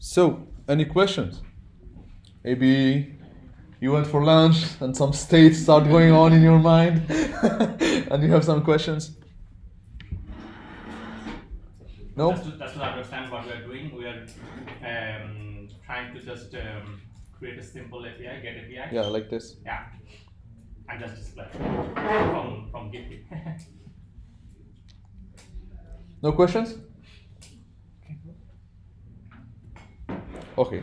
So, any questions? Maybe you went for lunch and some states start going on in your mind and you have some questions? No? Just to understand what we are doing, we are trying to just create a simple API, get API. Yeah, like this. Yeah, and just display from Giphy. No questions? Okay.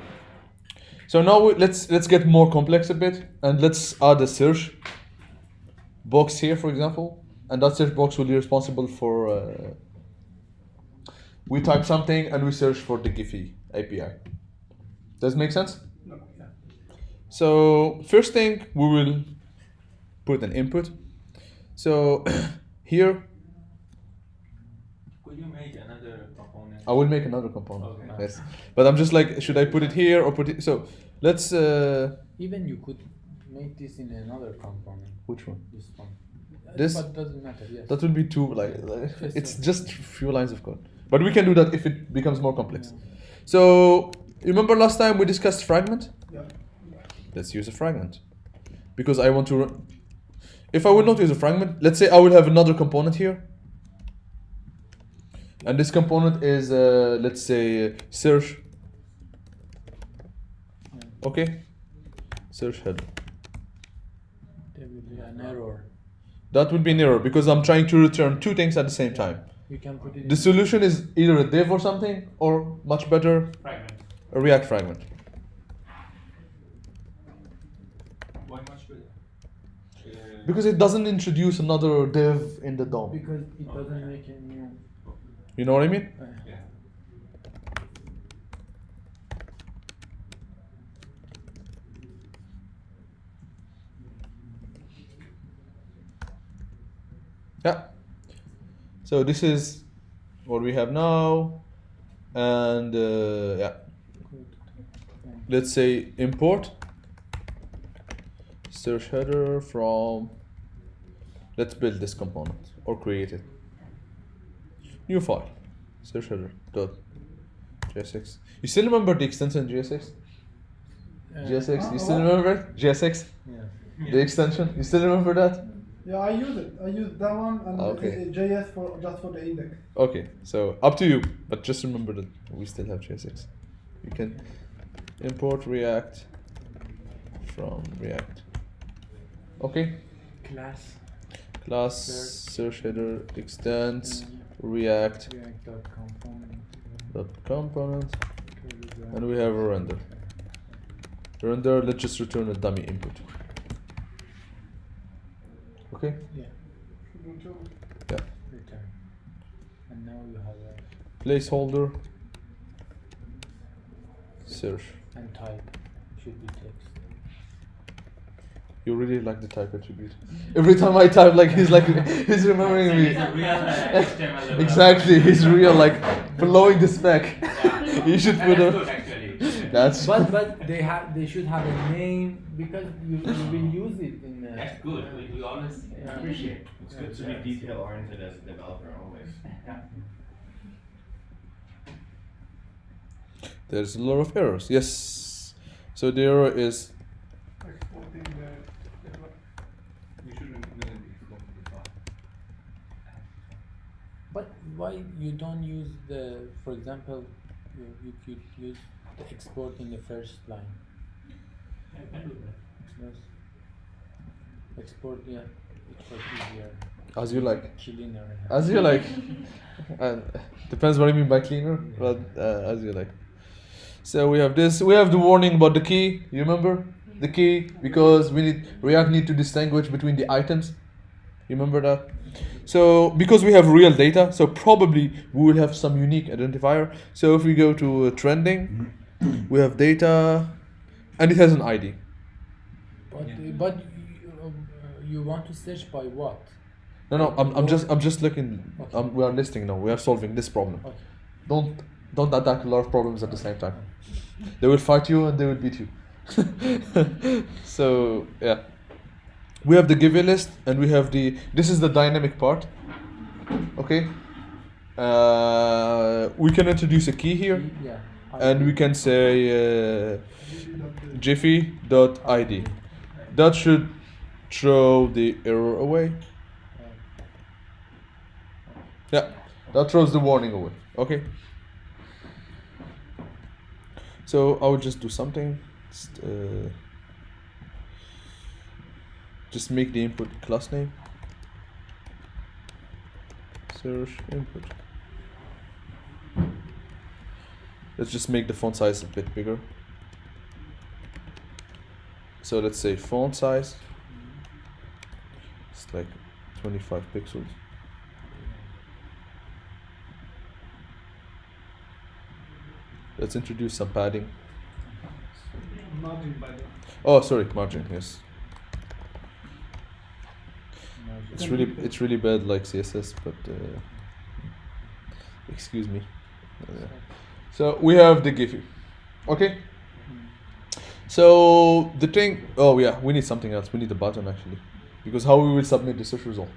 So now let's get more complex a bit and let's add a search box here, for example, and that search box will be responsible for we type something and we search for the Giphy API. Does it make sense? No, yeah. So first thing, we will put an input. So here Could you make another component? I will make another component. Okay. Yes, but I'm just like, should I put it here or put it? So let's. Even you could make this in another component. Which one? This one. This? But doesn't matter. Yes. That will be too like Yes, it's sir. just few lines of code. But we can do that if it becomes more complex. Yeah. So you remember last time we discussed fragment? Yeah. Let's use a fragment because I want to. If I will not use a fragment, let's say I will have another component here. And this component is, let's say, search. Okay? Search header. There will be an error. That would be an error because I'm trying to return two things at the same time. You can put it. The solution is either a div or something, or much better, Fragment. a React fragment. Why much better? Because it doesn't introduce another div in the DOM. Because it doesn't make a new. You know what I mean? Yeah. Yeah. So this is what we have now, and yeah. Let's say import search header from. Let's build this component or create it. New file, search header dot JSX. You still remember the extension JSX? JSX. You still remember it? JSX. Yeah. The extension. You still remember that? Yeah, I use it. I use that one and Okay. JS for just for the index. Okay, so up to you, but just remember that we still have JSX. You can import React from React. Okay, Class search header extends React React.component. dot component, and we have a render. Render. Let's just return a dummy input. Okay. Yeah. Yeah. Return. And now you have a Placeholder. Search. and type should be text. You really like the type attribute. Every time I type, like he's remembering me. It's a real HTML developer. Exactly, he's real, like blowing the spec. Yeah. You should And put that's a. good actually. That's. But they should have a name because you will use it in. That's good. We always Yeah. appreciate. It's good to be detail oriented as a developer always. Yeah. There's a lot of errors. Yes. So the error is. Exporting the. You shouldn't really export the file. But why you don't use the, for example, you could use the export in the first line. I can do that. Yes. Export, yeah, it's quite easier. As you like. Cleaner. As you like. Depends what you mean by cleaner, but as you like. So we have this. We have the warning about the key. You remember the key because React need to distinguish between the items. You remember that? So because we have real data, so probably we will have some unique identifier. So if we go to trending, we have data, and it has an ID. But you want to search by what? No, I'm just looking. Okay. We are listing now. We are solving this problem. Okay. Don't attack a lot of problems at the same time. They will fight you and they will beat you. So yeah, we have the given list and we have the. This is the dynamic part. Okay. We can introduce a key here. Yeah. and we can say jiffy.id. That should throw the error away. Yeah, that throws the warning away. Okay. So I would just do something. Just make the input class name. Search input. Let's just make the font size a bit bigger. So let's say font size. It's like 25 pixels. Let's introduce some padding. Margin by the Oh, sorry, margin. Yes. It's really bad like CSS, but excuse me. So we have the Giphy. Okay. So the thing. Oh yeah, we need something else. We need a button actually, because how we will submit the search result.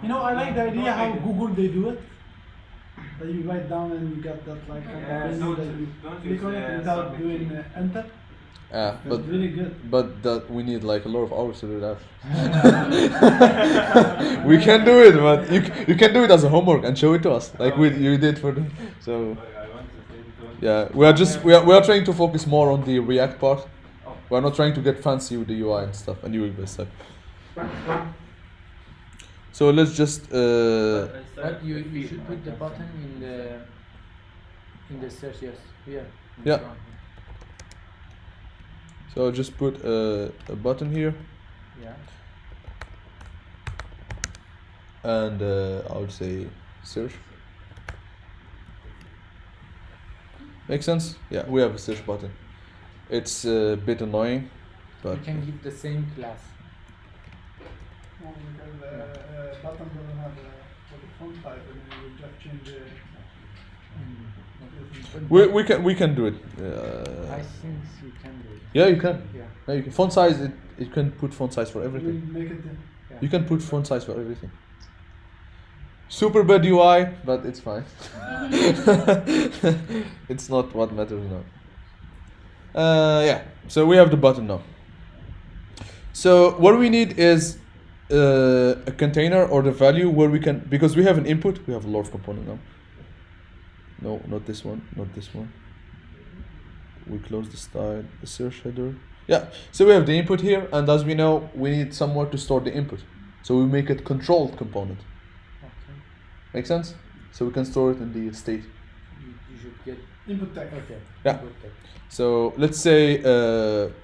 You know, I like the idea how Google they do it. That you write down and you get that like menu that you click on it without doing enter. But It's really good. but that we need like a lot of hours to do that. We can do it, but you can do it as a homework and show it to us, like you did for the. So yeah, we are trying to focus more on the React part. We are not trying to get fancy with the UI and stuff and UI stuff. So let's just. But you should put the button in the search. Yes, here. in Yeah. front. So just put a button here, Yeah. and I would say search. Make sense? Yeah, we have a search button. It's a bit annoying, but You can give the same class. Oh, because the button doesn't have the font type, and you just change the. we can do it. I think you can do it. Yeah, you can. Yeah. Yeah, you can. Font size. You can put font size for everything. We make it. Yeah. You can put font size for everything. Super bad UI, but it's fine. It's not what matters now. Yeah, so we have the button now. So what we need is a container or the value where we can, because we have an input, we have a lot of component now. No, not this one, not this one. We close the style, the search header. Yeah, so we have the input here, and as we know, we need somewhere to store the input. So we make it controlled component. Okay. Make sense? So we can store it in the state. You should get. Input tag. Okay. Yeah. Input tag. So let's say,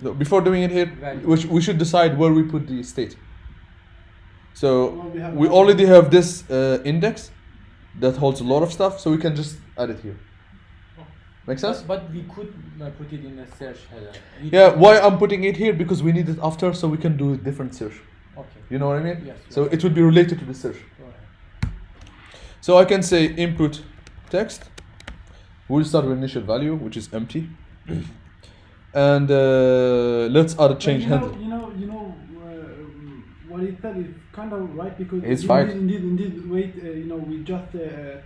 no, before doing it here, Value. we should decide where we put the state. So Well, we have we one. already have this index that holds a lot of stuff, so we can just add it here. Make sense? But we could put it in a search header. Yeah, why I'm putting it here? Because we need it after, so we can do a different search. Okay. You know what I mean? Yes. So it would be related to the search. Go ahead. So I can say input text. We'll start with initial value, which is empty. And let's add a But change handle. What he said is kind of right, because It's right. Indeed, wait, we just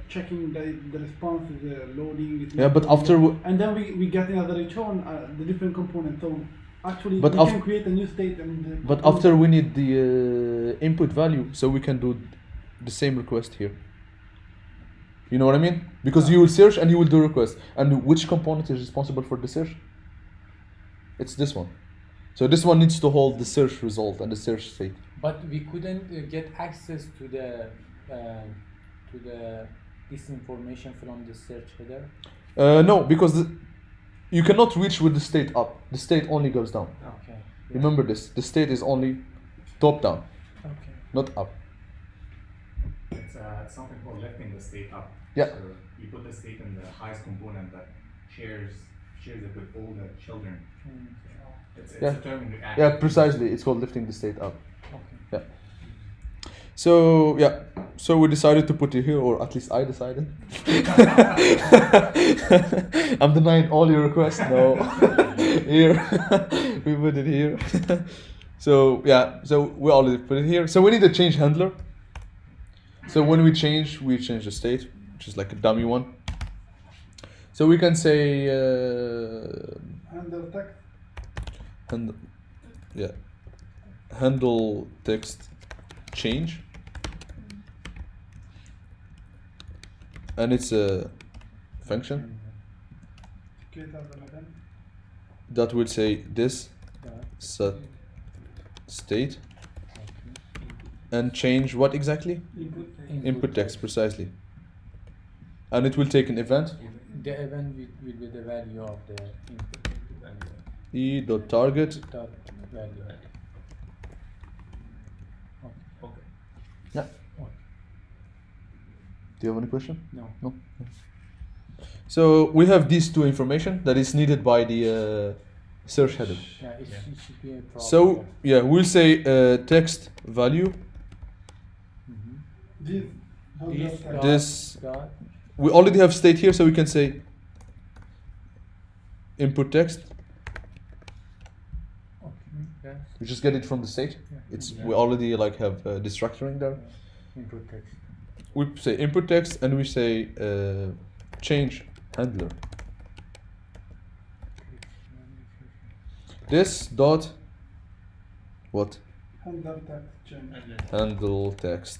checking the response is loading. It's Yeah, not but loading. after and then we get another return the different component. So actually, But we af- can create a new state and. But after we need the input value, so we can do the same request here. You know what I mean? Because you will search and you will do request. And which component is responsible for the search? It's this one. So this one needs to hold the search result and the search state. But we couldn't get access to this information from the search header. No, because you cannot reach with the state up. The state only goes down. Okay. Yeah. Remember this. The state is only top down, Okay. not up. It's something called lifting the state up. Yeah. So you put the state in the highest component that shares it with all the children. Mm. It's Yeah. a term in React. Yeah, precisely. It's called lifting the state up. Okay. Yeah. So yeah, so we decided to put it here, or at least I decided. I'm denying all your requests. No, here we put it here. So yeah, so we already put it here. So we need a change handler. So when we change the state, which is like a dummy one. So we can say Under text. handle, yeah, handle text change, and it's a function Create as an event. that will say this Dot. set state and change what exactly? Input text precisely, and it will take an event The event will be the value of the input. e dot target. Dot value. Okay. Yeah. Do you have any question? No. No. So we have these two information that is needed by the search header. Yeah, it should be a problem. So yeah, we'll say text value. Mhm. This. This Under dot, This- dot, We already have state here, so we can say input text. okay, yes, We just get it from the state. yeah. It's Yeah. we already like have the structuring there. Input text. We say input text and we say change handler. This dot what? Under text change. Handle text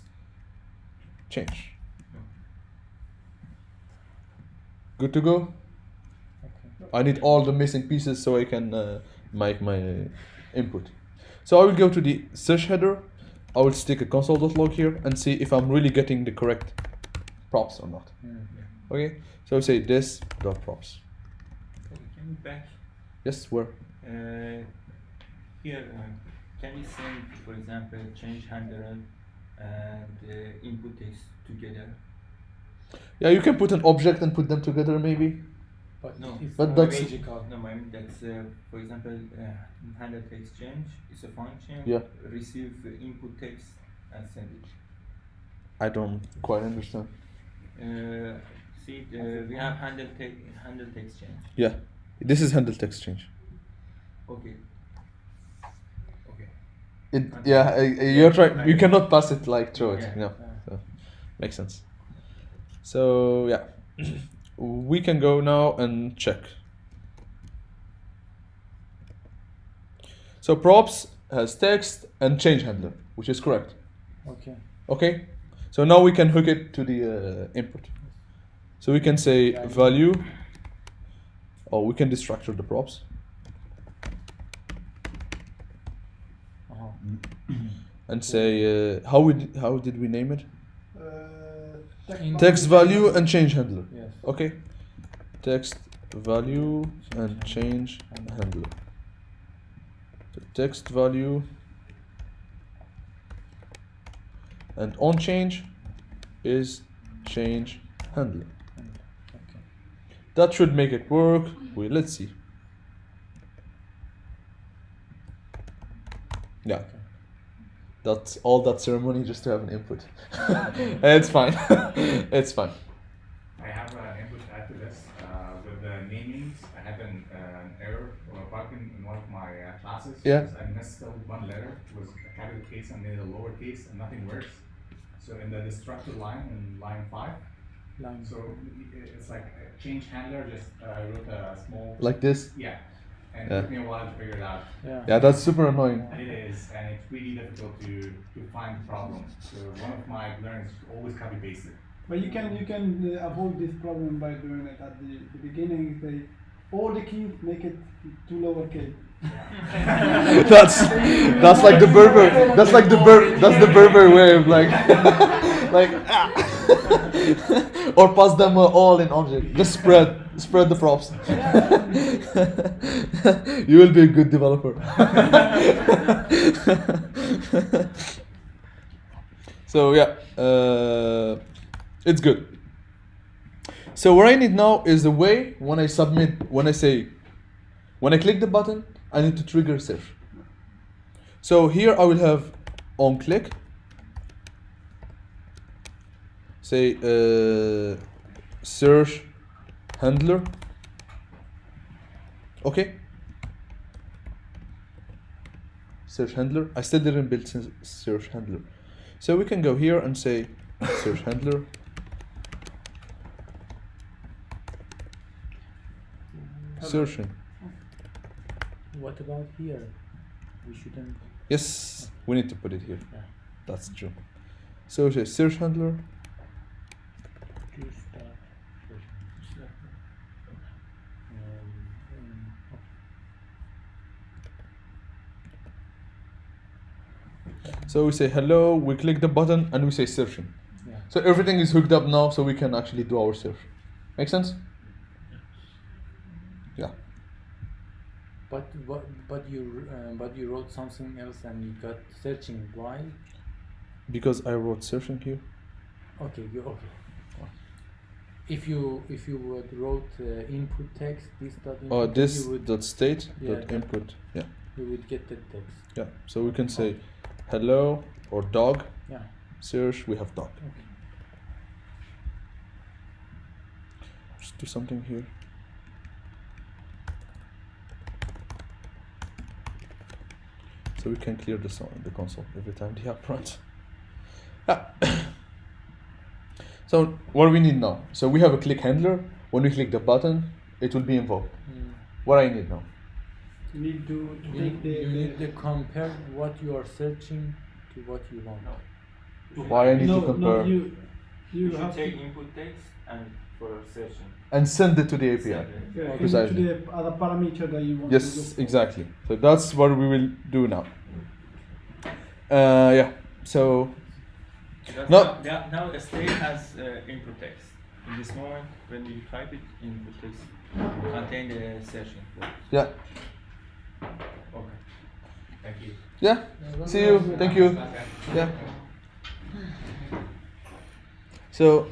change. Good to go? Okay. I need all the missing pieces so I can make my input. So I will go to the search header. I will stick a console.log here and see if I'm really getting the correct props or not. Mm. Okay, so I say this dot props. Okay, can you back Yes, where? here? Can we send, for example, change handler and input text together? Yeah, you can put an object and put them together maybe. But No. it's But not that's- logical. No, I mean that's for example, handler text change is a function. Yeah. Receive input text and send it. I don't quite understand. See, we have handle text change. Yeah, this is handle text change. Okay. Okay. You're trying. You cannot pass it like through it. Yeah. No, so, makes sense. So yeah, we can go now and check. So props has text and change handler, which is correct. Okay. Okay, so now we can hook it to the input. So we can say value, or we can destructure the props. Uh-huh. And say how did we name it? In Text value and change handler. Yes. Okay. Text value and change handler. So text value and on change is change handler. Okay. That should make it work. Let's see. Yeah. That's all that ceremony just to have an input. It's fine. It's fine. I have an input to add to this. With the namings, I had an error or a bug in one of my classes. Yeah. because I misspelled one letter. It was a capital case and made a lowercase and nothing works. So in the destructor line, in line 5, Line. so it's like a change handler, just I wrote a small, Like this. yeah. And Yeah. it took me a while to figure it out. Yeah. Yeah, that's super annoying. It is, and it's really difficult to find the problem. So one of my learnings is to always copy paste it. But you can avoid this problem by doing it at the beginning. They all the keys make it to lowercase. That's like the Berber. That's like the Berber way of like like or pass them all in object. Just spread the props. You will be a good developer. So yeah, it's good. So what I need now is a way when I submit, when I click the button, I need to trigger search. So here I will have on click, say search handler. Okay. Search handler. I still didn't build search handler. So we can go here and say search handler. searching. What about here? We shouldn't. Yes, we need to put it here. Yeah. That's true. So say search handler. To start searching. So we say hello, we click the button, and we say searching. Yeah. So everything is hooked up now, so we can actually do our search. Make sense? Yeah. But you wrote something else and you got searching. Why? Because I wrote searching here. Okay. If you would wrote input text, this dot input, Or this you would, dot state Yeah, dot that- input. Yeah. you would get the text. Yeah. So we can say hello or dog. Yeah. Search. We have dog. Okay. Just do something here. So we can clear the console every time the app runs. Yeah. So what do we need now? So we have a click handler. When we click the button, it will be invoked. What I need now? You need to You take need the to compare what you are searching to what you want. Why I need no, to compare no, you You should have take to, input text and for searching. and send it to the API. yeah, to precisely. the other parameter that you want to Yes, look for. exactly. So that's what we will do now. Yeah. So Because No. now a state has input text. In this moment, when you type it, input text contain the session. yeah, Okay. Thank you. yeah. See you. Thank you. Yeah. So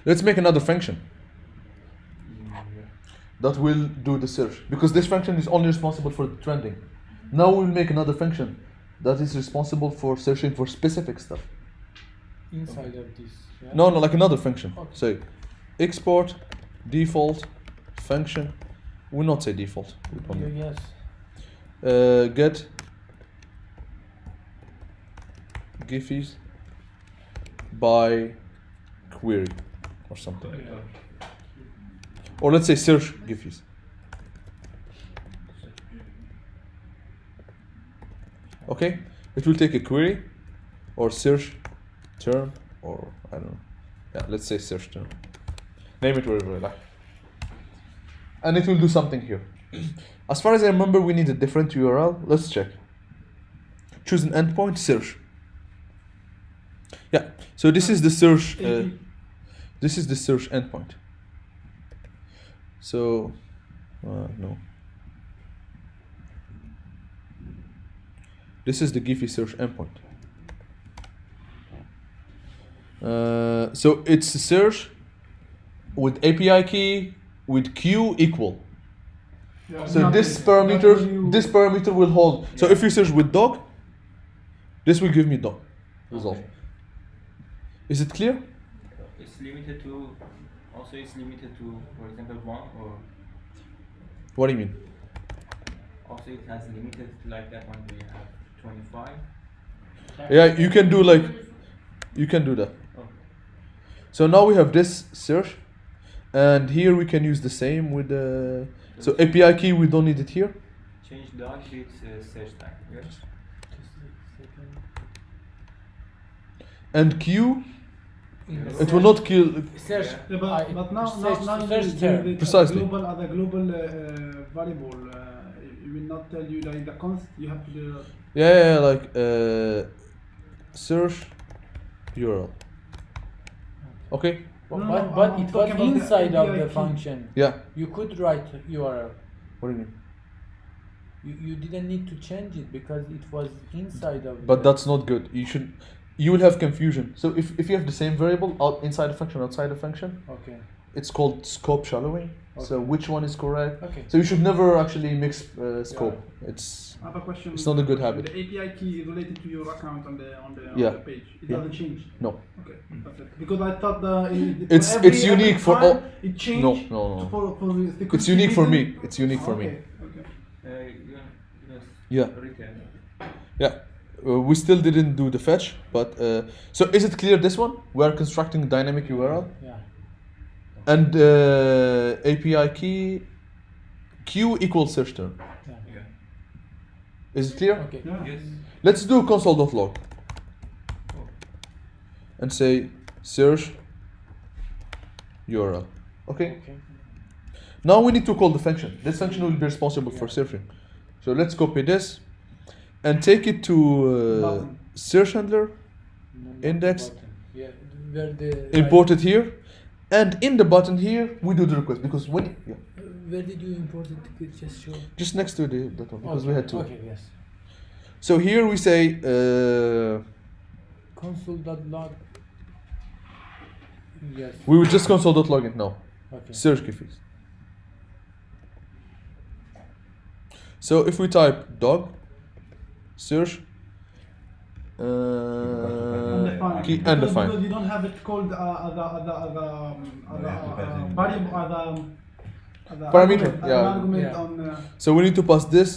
let's make another function that will do the search, because this function is only responsible for the trending. Now we'll make another function that is responsible for searching for specific stuff. Inside of this. Yeah? No, like another function. Okay. Say export default function. We'll not say default. We'll only- Yes. Get Giphies by query or something. Yeah. Or let's say search Giphies. Okay, it will take a query or search term, or I don't know. Yeah, let's say search term. Name it whatever you like. And it will do something here. As far as I remember, we need a different URL. Let's check. Choose an endpoint, search. Yeah, so this is the search. This is the search endpoint. So, no. This is the Giphy search endpoint. So it's a search with API key with Q equal. Yeah, So nothing. this That's when parameter, you- this parameter will hold. So Yeah. if you search with dog, this will give me dog result. Okay. Is it clear? It's limited to. Also, it's limited to, for example, 1 or. What do you mean? Also, it has limited like that one. We have 25. Yeah, you can do like, you can do that. Oh. So now we have this search, and here we can use the same with the. So API key, we don't need it here. Change dog with search tag. Yes. Just a second. And Q, In the it will search- not kill. Search. Yeah, but now search you term. the Precisely. global other global variable. It will not tell you like the const. You have to do that. Yeah, like search URL. Okay. But, No, but, no, but I'm it was talking about the inside of API the key. function. Yeah. You could write URL. What do you mean? You didn't need to change it because it was inside of. But the- that's not good. You will have confusion. So if you have the same variable out inside the function, outside the function, Okay. it's called scope shallowing. So Okay. which one is correct? Okay. So you should never actually mix scope. It's I have a question. It's not a good habit. The API key is related to your account on the Yeah. page. It Yeah. doesn't change. no. Okay, that's it. Because I thought for It's- every- it's unique every for time all- It changed. No, no, no. For the It's unique for me. reason. It's unique for me. Okay. Okay. Yes. Yeah. Retail. Yeah. we still didn't do the fetch, but so is it clear this one? We are constructing dynamic URL Yeah. and API key Q equals search term. Yeah. Is it clear? Okay. Yeah. Yes. Let's do console.log and say search URL. Okay. Okay. Now we need to call the function. This function will be responsible for searching. So let's copy this and take it to Button. search handler, No, not Index. button. Yeah. Where the import it here, and in the button here we do the request because when Where did you import it? Could you just show. just next to that one because we Okay, had two. Okay. Yes. So here we say Console.log. Yes. we will just console.log it now. Okay. Search key fees. So if we type dog search Undefined. key Because undefined. you don't have it called variable, Parameter, argument, yeah. an argument Yeah. on So we need to pass this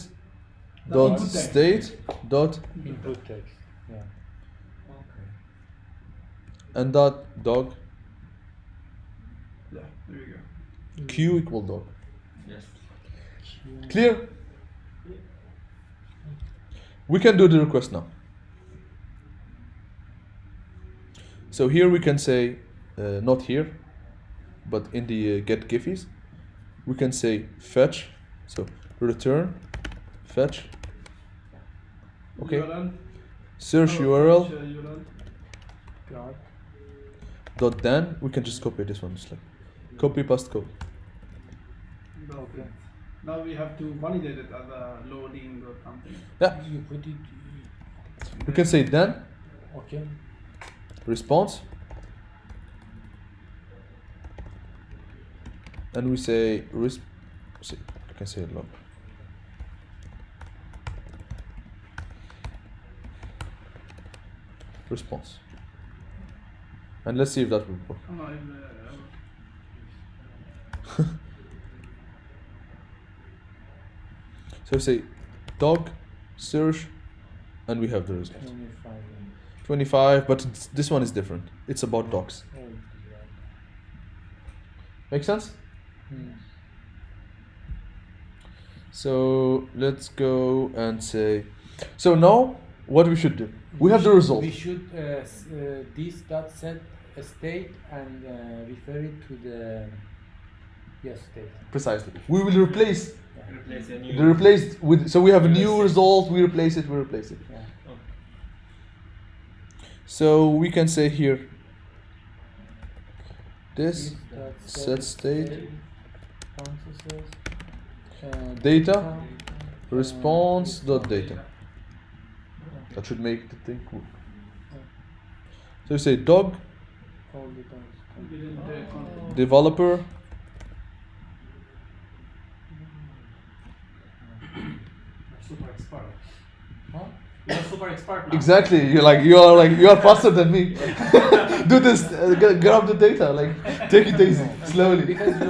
the dot input text. state dot Input text. Yeah. and dot dog Yeah, there you go. q equal dog. Yes. Clear? We can do the request now. So here we can say, not here, but in the get giffies, we can say fetch, so return, fetch, okay, URL. search Oh, URL, fetch, URL. God. dot then, we can just copy this one, just like, copy paste code. Okay. Now we have to validate it as a loading or something. Yeah, You put it. we can say then, Okay. response, and we say, see, I can say log. Response. And let's see if that will work. Oh, no, So we say dog, search, and we have the result. 25. 25, but this one is different. It's about dogs. Oh, yeah. Make sense? Hmm. So let's go and say, so now what we should do? We have the result. We should this dot set a state and refer it to the state. Precisely. We will replace Replace a the new. replaced with, so we have a new result, we replace it. Yeah. So we can say here, this dot set state, processes, data, response dot data. That should make the thing cool. So you say dog, all the dogs. we didn't, developer, Super expert. Huh? You're super expert now. exactly. You are faster than me. Do this. Grab the data. Like take it easy, slowly. Because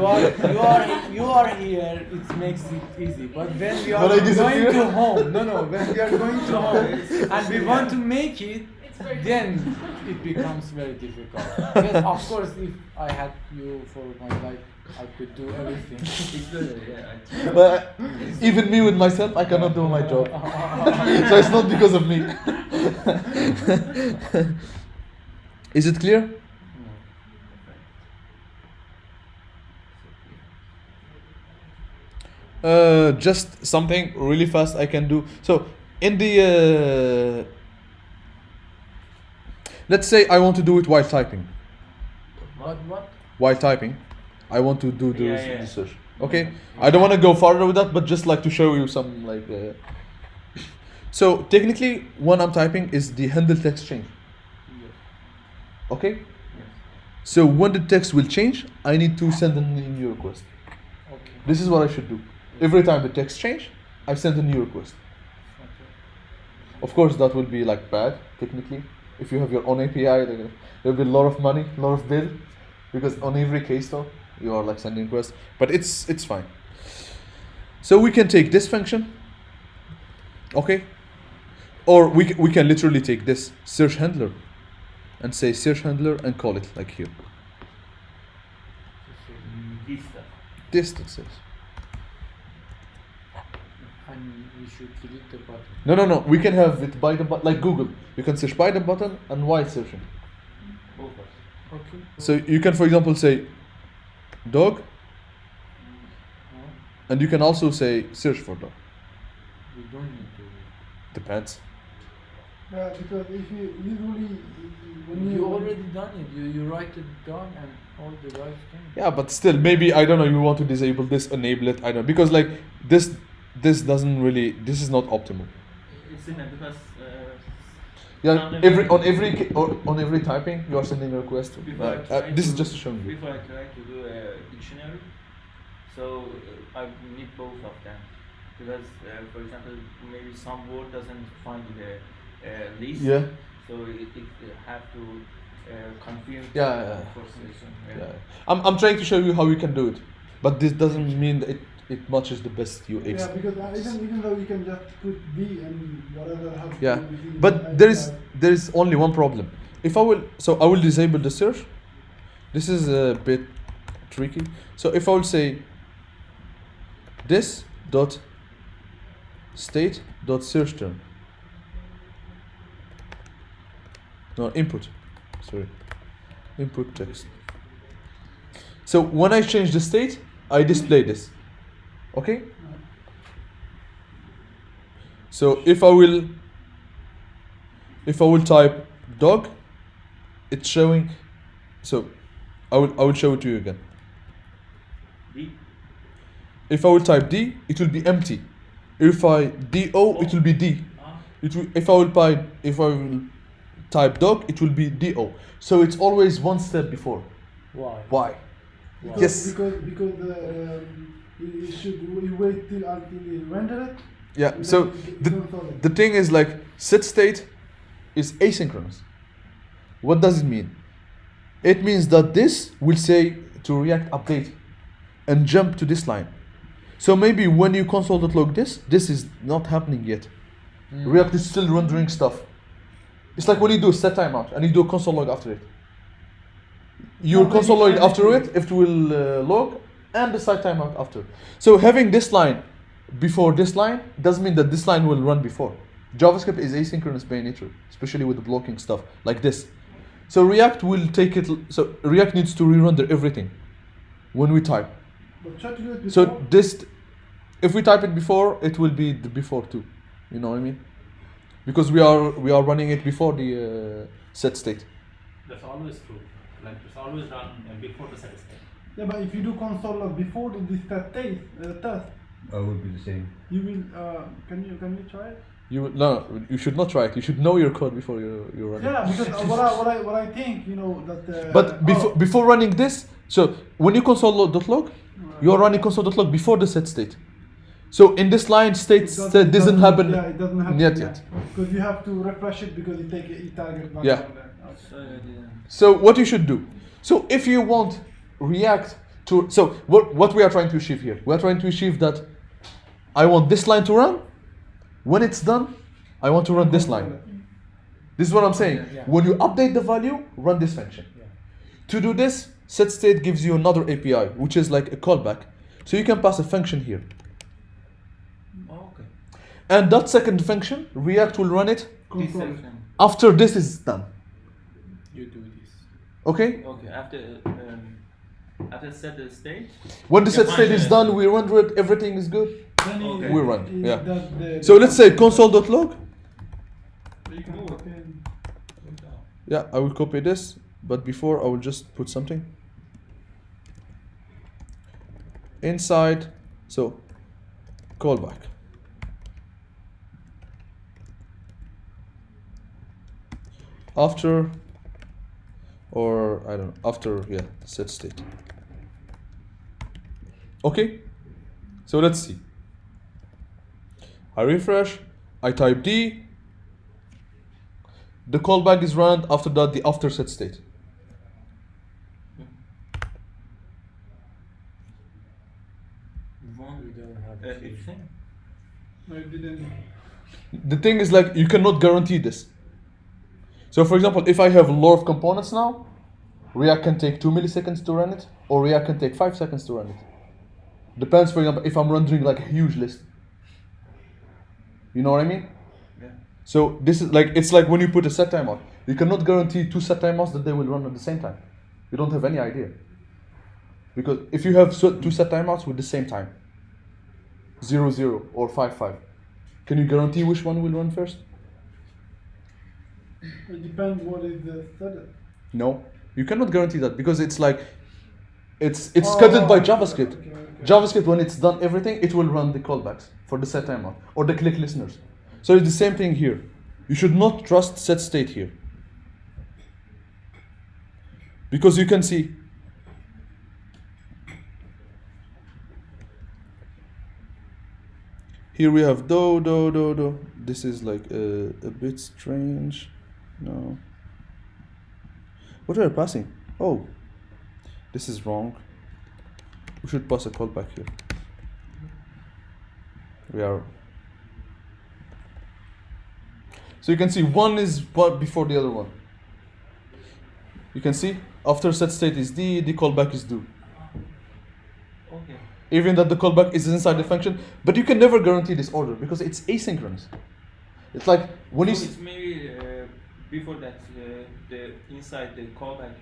you are here, it makes it easy. But when we are When I going disappear? to home, when we are going to home and we want to make it, then it becomes very difficult. Yes, of course, if I had you for my life, I could do everything. But even me with myself, I cannot do my job. So it's not because of me. Is it clear? Just something really fast I can do. So in the let's say I want to do it while typing. What? While typing, I want to do the Yeah, yeah. research. Okay, I don't want to go farther with that, but just like to show you some like. So technically, when I'm typing is the handle text change. Okay. So when the text will change, I need to send a new request. Okay. This is what I should do. Every time the text change, I send a new request. Of course, that will be like bad technically. If you have your own API, there will be a lot of money, a lot of bill, because on every case though, you are like sending requests. But it's fine. So we can take this function. Okay. Or we can literally take this search handler and say search handler and call it like here. This stuff. Distances. And we should delete the button. No. We can have it by the button, like Google. You can search by the button and while searching. Both. Okay. So you can, for example, say dog, and you can also say search for dog. We don't need to. Depends. Because if you usually when You already done it. You write it down and all the guys can. Yeah, but still, maybe I don't know. You want to disable this, enable it. I don't, because like this doesn't really. This is not optimal. It's in it because Yeah, Sound on every typing you are sending a request. before I try This is to- just showing you. Before I try to do a dictionary, so I need both of them because, for example, maybe some word doesn't find the list. Yeah. So it have to confirm. Yeah. For selection. Yeah. I'm trying to show you how you can do it, but this doesn't mean that it matches the best UX. Yeah, because even though you can just put D and whatever have Yeah, to do with but the there is only one problem. If I will disable the search. This is a bit tricky. So if I will say this dot state dot search term. No, input. Sorry, input text. So when I change the state, I display this. Okay. So if I will type dog, it's showing. So I will show it to you again. D. If I will type D, it will be empty. If I DO, it will be D. If I will type dog, it will be DO. So it's always one step before. Why? Why? because, Yes. because you wait until you render it. Yeah. and So then you the console it. the thing is like set state is asynchronous. What does it mean? It means that this will say to React update and jump to this line. So maybe when you console.log this is not happening yet. React is still rendering stuff. It's like when you do set timeout and you do console log after it. Your No, console maybe log after everything. it will log and the site timeout after. So having this line before this line doesn't mean that this line will run before. JavaScript is asynchronous by nature, especially with the blocking stuff like this. So React will take it. So React needs to re-render everything when we type. But try to do it before. So this, if we type it before, it will be the before too. You know what I mean? Because we are running it before the set state. That's always true. Like it's always done before the set state. Yeah, but if you do console log before this test, would be the same. you will. Can you try it? You should not try it. You should know your code before you run it. Yeah, because what I think, that. But before running this, so when you console.log, you are running console.log before the set state. So in this line, state doesn't happen. Yeah, it doesn't happen yet. Because you have to refresh it because you take a target back. Yeah. on there. So I didn't. So what you should do. So if you want React to, so what we are trying to achieve here, we are trying to achieve that I want this line to run. When it's done, I want to run this line. This is what I'm saying. Yeah. When you update the value, run this function. Yeah. To do this, setState gives you another API, which is like a callback. So you can pass a function here. Oh, okay. And that second function, React will run it This Console. section. after this is done. You do this. Okay? Okay. After set the state. When the Yeah, set state is function. done, we render it, everything is good. Then he- Okay. We run, he yeah. does the- So let's say console.log. You can copy it. Yeah, I will copy this, but before I will just put something inside. So callback. After, or I don't know, after, yeah, set state. Okay, so let's see. I refresh, I type D, the callback is run, after that the after set state. We don't have it's same. No, it didn't. The thing is like you cannot guarantee this. So for example, if I have a lot of components now, React can take 2 milliseconds to run it, or React can take 5 seconds to run it. Depends, for example, if I'm rendering like a huge list. You know what I mean? Yeah. So this is like, it's like when you put a set timeout. You cannot guarantee 2 set timeouts that they will run at the same time. You don't have any idea. Because if you have 2 set timeouts with the same time, 0, 0 or 5, 5, can you guarantee which one will run first? It depends what is the study. No, you cannot guarantee that because it's like, it's scheduled by JavaScript. Okay. JavaScript, when it's done everything, it will run the callbacks for the set timeout or the click listeners. So it's the same thing here. You should not trust set state here. Because you can see, here we have do. This is like a bit strange. No. What are you passing? Oh, this is wrong. We should pass a callback here. We are. So you can see one is before the other one. You can see after set state is the callback is due. Okay. Even that the callback is inside the function, but you can never guarantee this order because it's asynchronous. It's like when So you it's maybe before that the inside the callback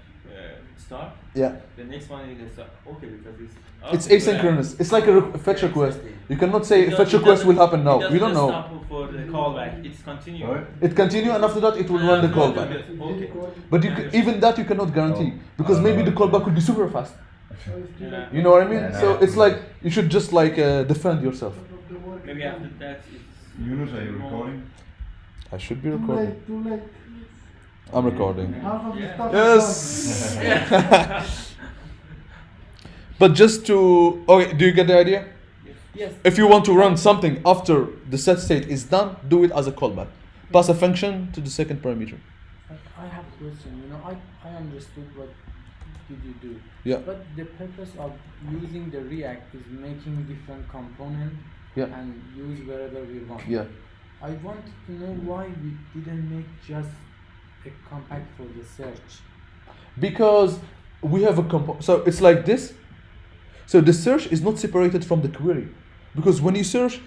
start. yeah, The next one is the start. Okay, because it's asynchronous. It's like a fetch request. You cannot say fetch request will happen now. We don't know. Stop for the callback. It's continue. What? It continue and after that it will run the callback. Okay. But even that you cannot guarantee because maybe the callback will be super fast. Yeah. You know what I mean? Yeah. So it's like you should just like defend yourself. Maybe after that it's Yunus, are you recording? I should be Too recording. late, too late. I'm recording. Half of the Yeah. stuff is Yes. But just to okay, do you get the idea? Yes. If you want to run something after the set state is done, do it as a callback. Pass a function to the second parameter. I have a question. You know, I understood what did you do. Yeah. But the purpose of using the React is making different component Yeah. and use wherever we want. Yeah. I want to know why we didn't make just a compact for the search. Because we have a so it's like this. So the search is not separated from the query, because when you search,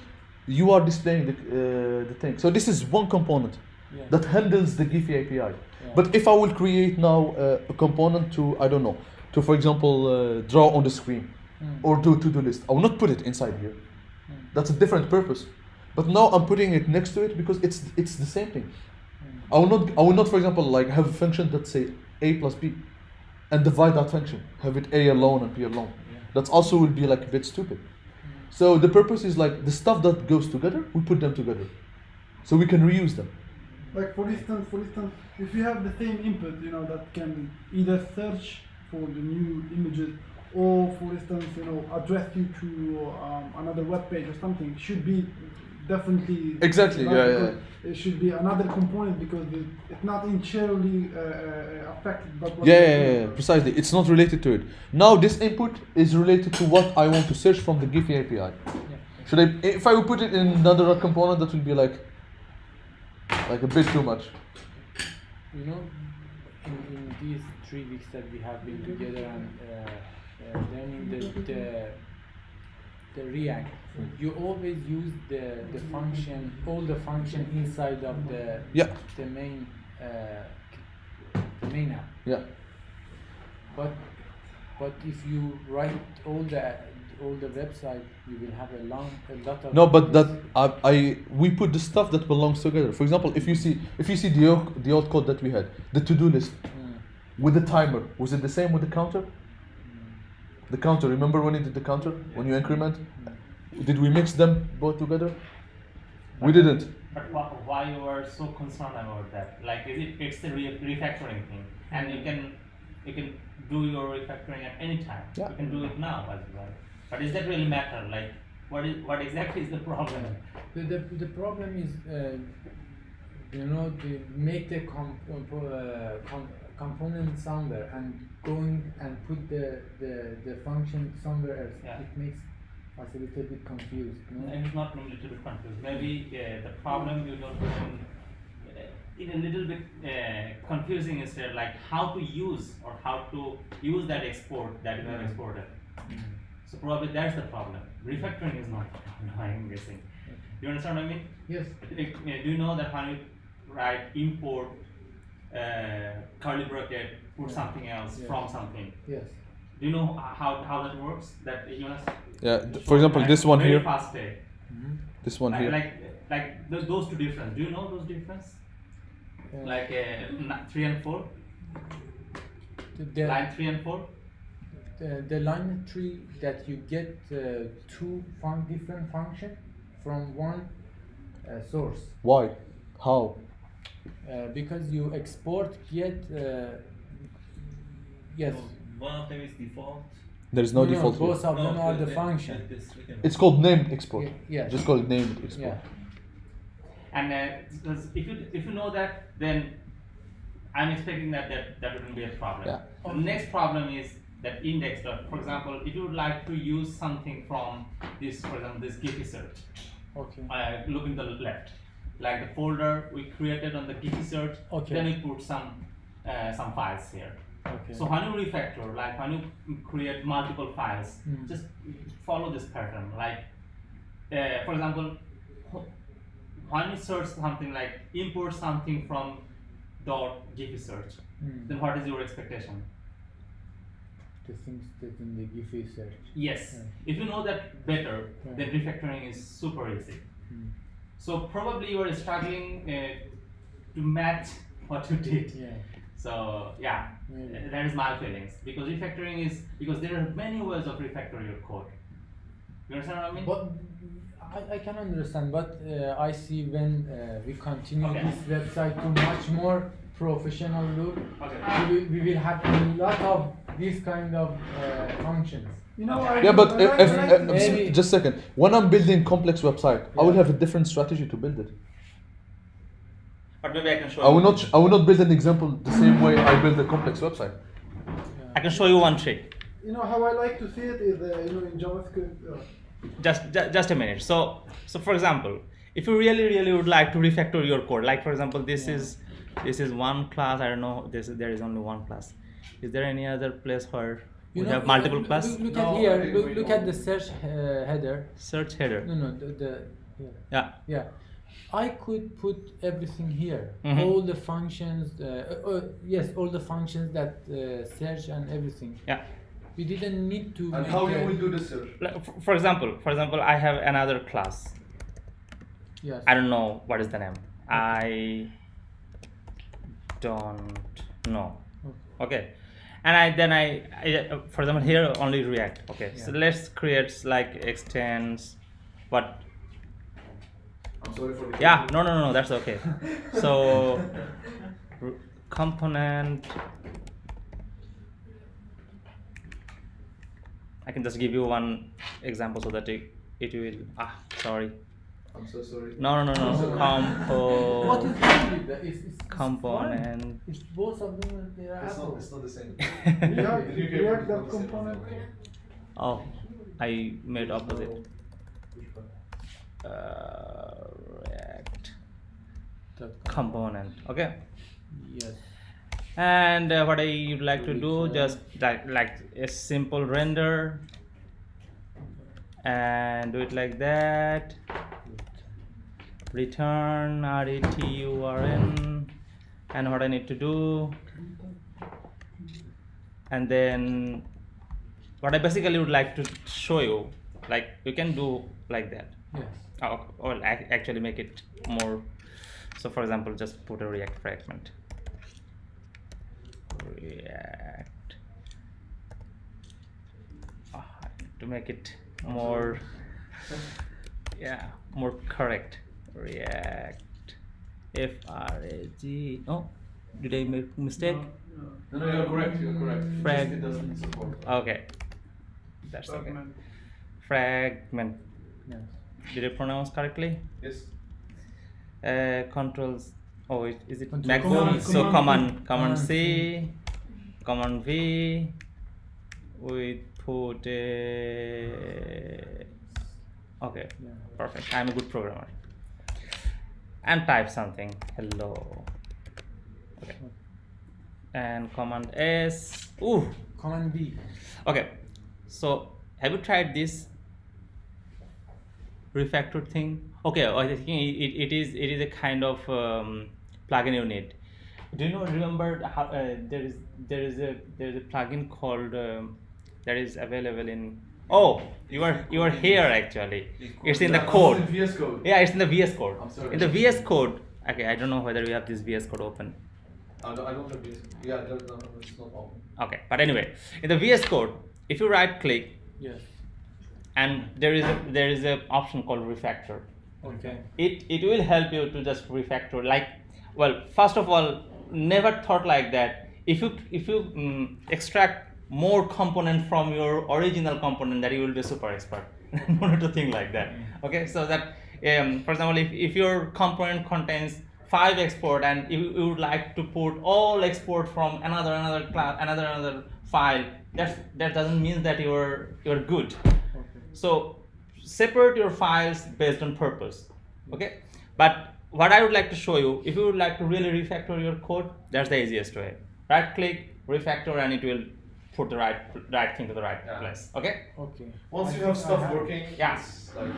you are displaying the thing. So this is one component Yeah. that handles the Giphy API. Yeah. But if I will create now a component to, I don't know, to for example draw on the screen or do to-do list, I will not put it inside here. That's a different purpose. But now I'm putting it next to it because it's the same thing. I will not for example like have a function that say a plus b and divide that function, have it a alone and b alone. That also will be like a bit stupid. So the purpose is like the stuff that goes together, we put them together. So we can reuse them. Like for instance, if you have the same input, you know, that can either search for the new images or, for instance, you know, address you to another web page or something, should be definitely Exactly, right, yeah, because it should be another component because it's not entirely affected by what you're doing. Precisely. It's not related to it. Now this input is related to what I want to search from the Giphy API. Should I, if I would put it in another component, that would be like a bit too much. You know, in these 3 weeks that we have been together and learning the React, you always use the function, all the function inside of the main app. Yeah. But if you write all the website, you will have a lot of. No, but that we put the stuff that belongs together. For example, if you see the old code that we had, the to-do list with the timer, was it the same with the counter? The counter. Remember when you did the counter? When you increment, did we mix them both together? We didn't. But why you are so concerned about that? Like, it's the refactoring thing, and you can do your refactoring at any time. Yeah. You can do it now as well. But does that really matter? Like, what exactly is the problem? The problem is, you know, to make the component somewhere and going and put the function somewhere else. Yeah. It makes was a little bit confused. No? It's not a little bit confused. Maybe the problem you don't in a little bit confusing is there, like how to use or how to use that export that you have exported. So probably that's the problem. Refactoring is not the problem, I'm guessing. You understand what I mean? Yes. Do you know that when you write import curly bracket, put something else from something? Yes. Do you know how that works? That you know. Yeah. For example, this one very here. Fast way. This one here. Like those two difference. Do you know those difference? Like 3 and 4. Line 3 and 4. The line 3 that you get two different functions from one source. Why? How? Because you export get yes. One of them is default. There is no default here. Both of them are the then function. It's called named export. Yeah. Just call it named export. Yeah. And if you know that, then I'm expecting that wouldn't be a problem. Yeah. The next problem is that index. For example, if you would like to use something from this, for example, this Giphy search. Okay. Look in the left, like the folder we created on the Giphy search. Okay. Then we put some files here. Okay. So when you refactor, like when you create multiple files, just follow this pattern. Like, for example, when you search something like import something from .giphy search, then what is your expectation? The things that in the Giphy search. Yes. Yeah. If you know that better, then refactoring is super easy. So probably you are struggling to match what you did. Yeah. So yeah, that is my feelings, because refactoring is because there are many ways of refactoring your code. You understand what I mean? But I can understand, but I see when we continue Okay. this website to much more professional look, Okay. we will have a lot of these kind of functions. You know, Yeah, but Maybe- just a second. When I'm building complex website, I will Yeah. have a different strategy to build it. But maybe I can show I will you. not. I will not build an example the same way I build a complex website. I can show you one trick. You know how I like to see it is, in JavaScript. Just a minute. So for example, if you really would like to refactor your code, like for example, this is one class. I don't know. There is only one class. Is there any other place where we have multiple classes? Look at here. Look at the search header. Search header. No, the here. Yeah. Yeah. I could put everything here, Mhm. all the functions. Yes, all the functions that search and everything. Yeah. We didn't need to. And make how a- you will do this search? Like, for example, I have another class. Yes. I don't know what is the name. I don't know. Okay. And I for example here only React. Okay. So Yeah. let's create like extends. What? I'm sorry for the. Yeah. No. That's okay. So component. I can just give you one example so that it will. Sorry. I'm so sorry. No. What is wrong with that? It's Component. fine. It's both of them. They are Apple. not the same. React that component. Oh, I made opposite. React component. Okay. Yes. And what I would like to do, just like a simple render, and do it like that. Return return, and what I need to do, and then what I basically would like to show you, like you can do like that. Yes. Or actually make it more. So for example, just put a React fragment. React. To make it more, more correct. React. Frag. Oh, did I make mistake? No, you're correct. You're correct. Frag. It doesn't support. Okay. That's okay. Fragment. Yes. Did I pronounce correctly? Yes. Controls. Oh, is it Control- backbone? So Command Command C. C, Command V. We put Okay, Yeah. perfect. I'm a good programmer. And type something. Hello. Okay. And Command S. Ooh. Command B. Okay. So have you tried this refactor thing? Okay, I think it is a kind of plugin you need. Do you know? Remember how there is a plugin called that is available in. Oh, you are here actually. It's in the code. VS Code. Yeah, it's in the VS Code. I'm sorry. In the VS Code. Okay, I don't know whether we have this VS Code open. I don't have VS. Yeah, it's not open. Okay, but anyway, in the VS Code, if you right click Yes. and there is a option called refactor. Okay. It will help you to just refactor. Like, well, first of all, never thought like that. If you extract more component from your original component, that you will be super expert. No need to think like that. Okay, so that for example, if your component contains 5 export and you would like to put all export from another class, another file, that doesn't mean that you're good. Okay. So separate your files based on purpose. Okay, but what I would like to show you, if you would like to really refactor your code, that's the easiest way. Right click, refactor, and it will put the right thing to the right place. Okay. Okay. Once I you have think I stuff have- working, Yeah. it's like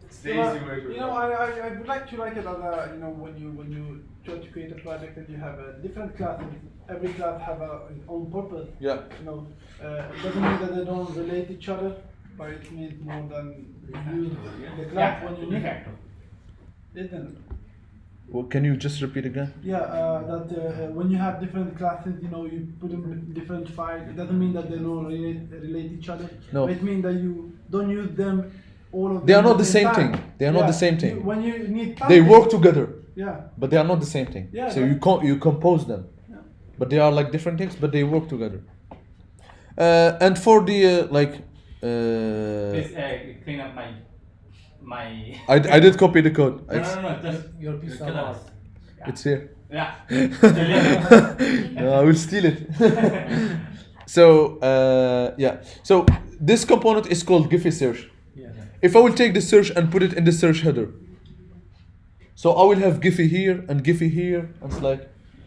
it's the So, easy way to you know, I would like to like it as a, you know, when you try to create a project and you have different classes, every class have its own purpose. Yeah. You know, it doesn't mean that they don't relate each other, but it means more than you use the class when you need it. Isn't it? Well, can you just repeat again? Yeah, that when you have different classes, you know, you put them in different files. It doesn't mean that they don't relate each other. No. It means that you don't use them all of They them are not at the same time. thing. They are not the same thing. When you need They something- work together, Yeah. but they are not the same thing. Yeah, So but- you compose them, Yeah. but they are like different things, but they work together. And for the Please clean up my. I did copy the code. No, just Your piece of kill art. us. It's here. Yeah. No, I will steal it. So yeah. So this component is called Giphy search. Yeah. If I will take the search and put it in the search header, so I will have Giphy here and Giphy here, and it's like,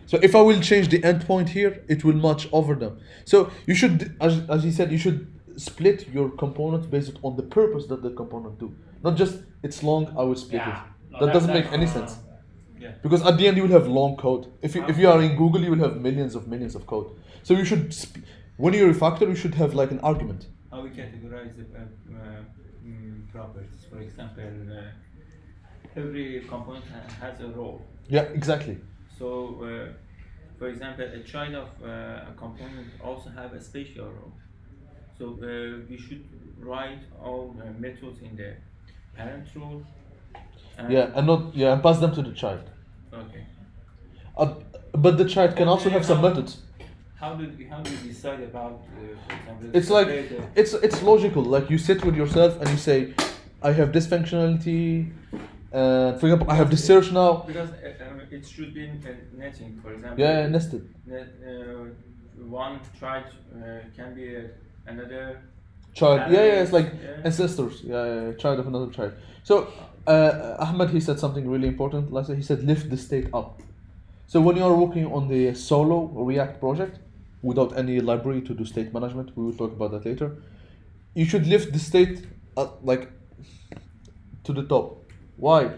so if I will change the endpoint here, it will match over them. So you should, as he said, you should split your components based on the purpose that the component do, not just it's long, I will split Yeah. it. No, That doesn't that's- make any sense. Yeah. Because at the end you will have long code. If you are in Google, you will have millions of code. So you should, when you refactor, you should have like an argument. How we categorize the properties? For example, every component has a role. Yeah, exactly. So, for example, a child of a component also have a spatial role. So we should write all methods in the parent role. Yeah, and pass them to the child. Okay. But the child can also have some methods. How do you decide about, for example, It's like separate, it's logical. Like you sit with yourself and you say, I have this functionality. For example, I have the search now. because it should be in netting, for example. Yeah, nested. One child can be another Child. Yeah, it's like Yeah. ancestors. Yeah, child of another child. So Ahmed, he said something really important. Like he said, lift the state up. So when you are working on the solo React project without any library to do state management, we will talk about that later. You should lift the state like to the top. Why?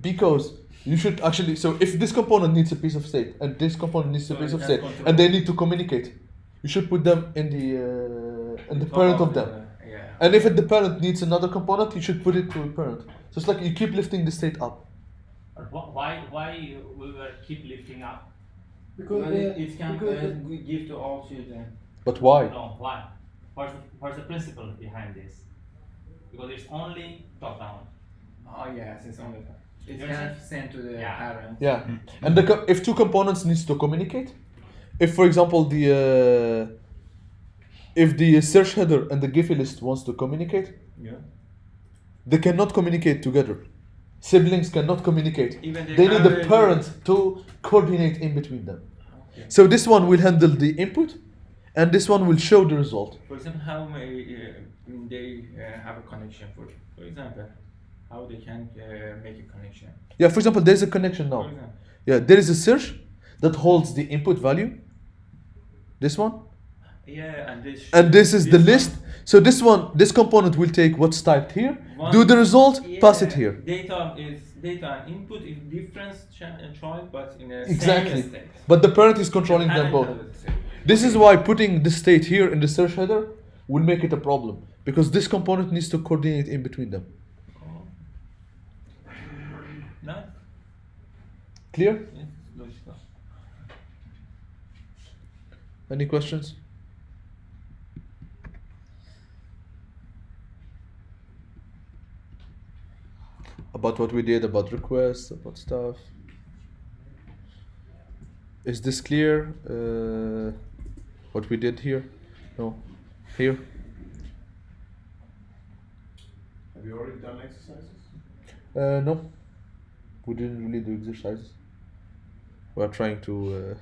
Because you should actually. So if this component needs a piece of state and this component needs a So piece you of can state, control and they it. need to communicate, you should put them in the top parent of them. Yeah. And if the parent needs another component, you should put it to a parent. So it's like you keep lifting the state up. Why we were keep lifting up? Because it can because give to all children. But why? No, why? What's the principle behind this? Because it's only top down. Oh yes, it's only it You can understand? send to the Yeah. parent. Yeah. And if two components needs to communicate, if for example if the search header and the Giphy list wants to communicate, Yeah. they cannot communicate together. Siblings cannot communicate. Even They need the parent to coordinate in between them. So this one will handle the input, and this one will show the result. For example, how may they have a connection? For example, how they can make a connection? Yeah, for example, there's a connection For now. example, Yeah, there is a search that holds the input value. This one. yeah, And this is the one- list. So this component will take what's typed here, do the result, pass it here. Data and input is different child, but in a Exactly. same state. But the parent is controlling them Parental both. is the same. This is why putting the state here in the search header will make it a problem, because this component needs to coordinate in between them. Oh. Nice. Clear? Yeah, logical. Any questions? About what we did, about requests, about stuff. Is this clear? What we did here? No. Here? Have you already done exercises? No. We didn't really do exercises. We are trying to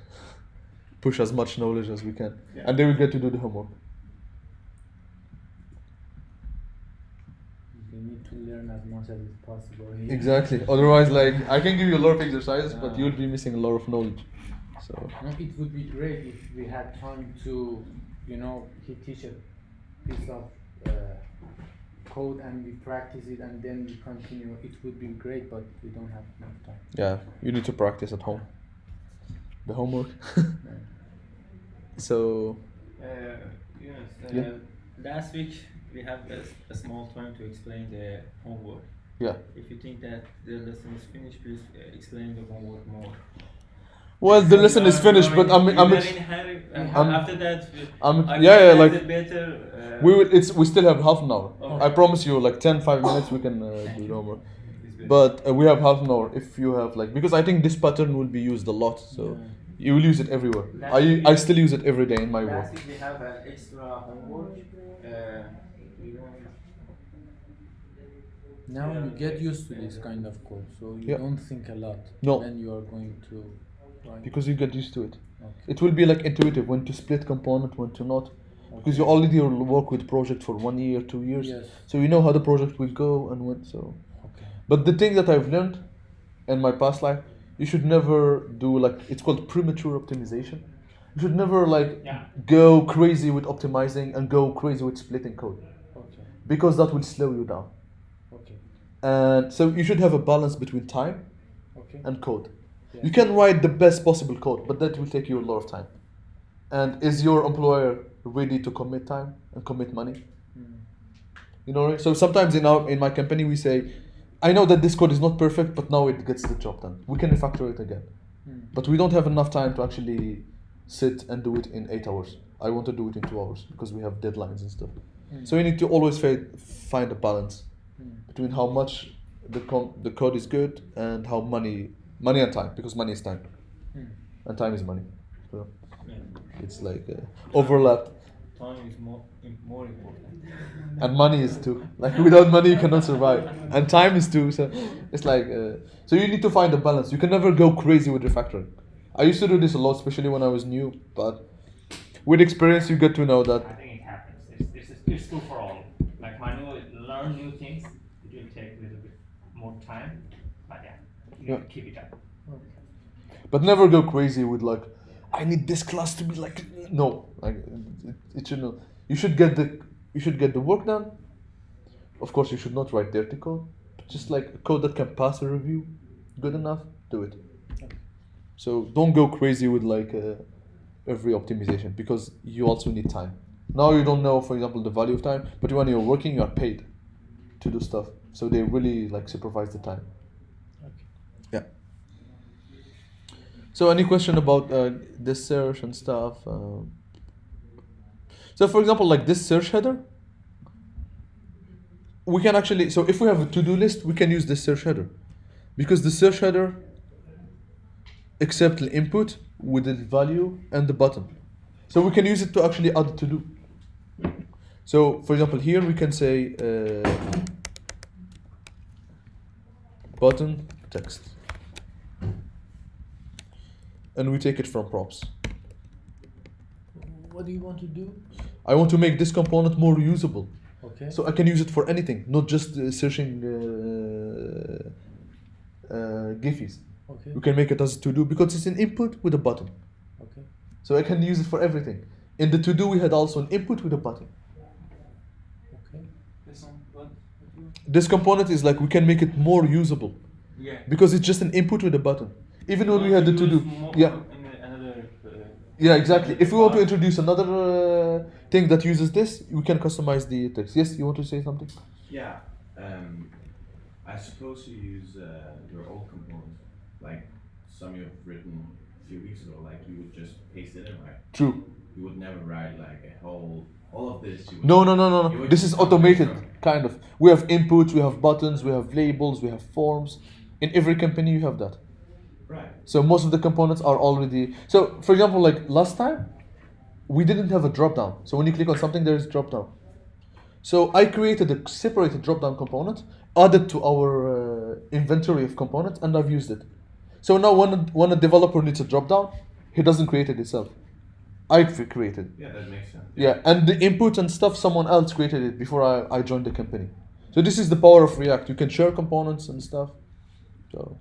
push as much knowledge as we can. Yeah. And then we get to do the homework. You need to learn as much as is possible here. Exactly. Otherwise, like, I can give you a lot of exercises, but you'll be missing a lot of knowledge. So. No, it would be great if we had time to, he teach a piece of code and we practice it and then we continue. It would be great, but we don't have enough time. Yeah, you need to practice at home. The homework. So. Yes. Yeah. Last week we had a small time to explain the homework. Yeah. If you think that the lesson is finished, please explain the homework more. Well, the lesson is finished, but I'm in hurry. After that, yeah, like better. we still have half an hour. Okay. I promise you, like 5 minutes we can do the homework. But we have half an hour if you have because I think this pattern will be used a lot, so you will use it everywhere. I still use it every day in my work. Last week we have an extra homework. We don't- Now you get used to this kind of code, so you Yeah. don't think a lot. No. Then you are going to write. Because you get used to it. Okay. It will be like intuitive when to split component, when to not. Because you already work with project for 1 year, 2 years. Yes. So you know how the project will go and when so. Okay. But the thing that I've learned in my past life, you should never do it's called premature optimization. You should never Yeah. go crazy with optimizing and go crazy with splitting code. Okay. Because that will slow you down. Okay. And so you should have a balance between time Okay. and code. Yeah. You can write the best possible code, but that will take you a lot of time. And is your employer ready to commit time and commit money? You know, so sometimes in my company we say, I know that this code is not perfect, but now it gets the job done. We can refactor it again. But we don't have enough time to actually sit and do it in 8 hours. I want to do it in 2 hours because we have deadlines and stuff. So you need to always find a balance between how much the code is good and how money and time, because money is time and time is money. So Yeah. it's overlapped. Time is more important. And money is too. Without money you cannot survive. And time is too. So it's so you need to find a balance. You can never go crazy with refactoring. I used to do this a lot, especially when I was new. But with experience, you get to know that. I think it happens. It's true for all. Like learn new things. It will take a little bit more time, but you need to keep it up. But never go crazy with I need this class to be no. It should not. You should get the work done. Of course, you should not write dirty code. Just code that can pass a review, good enough. Do it. So don't go crazy with every optimization, because you also need time. Now you don't know, for example, the value of time, but when you're working, you are paid to do stuff. So they really supervise the time. Okay. Yeah. So any question about this search and stuff? So for example, this search header, we can actually, so if we have a to-do list, we can use this search header, because the search header accepts the input with the value and the button. So we can use it to actually add to-do. So for example, here we can say button text. And we take it from props. what do you want to do? I want to make this component more usable. Okay. So I can use it for anything, not just searching Giphies. Okay. We can make it as a to-do because it's an input with a button. Okay. So I can use it for everything. In the to-do we had also an input with a button. Okay. This component is like we can make it more usable Yeah. because it's just an input with a button. Even when we had the to-do, yeah, yeah, exactly. If we want to introduce another thing that uses this, we can customize the text. Yes, you want to say something? Yeah, I suppose you use your old components, like some you've written a few weeks ago, like you would just paste it in, right? True. You would never write like all of this. You would, No. you would This is just automated, copy from- kind of. We have inputs, we have buttons, we have labels, we have forms. In every company, you have that. Right. So most of the components are already. So for example, like last time, we didn't have a drop down. So when you click on something, there is drop down. So I created a separated drop down component, added to our inventory of components, and I've used it. So now when a developer needs a drop down, he doesn't create it himself. I created. Yeah, that makes sense. Yeah, and the inputs and stuff, someone else created it before I joined the company. So this is the power of React. You can share components and stuff. So.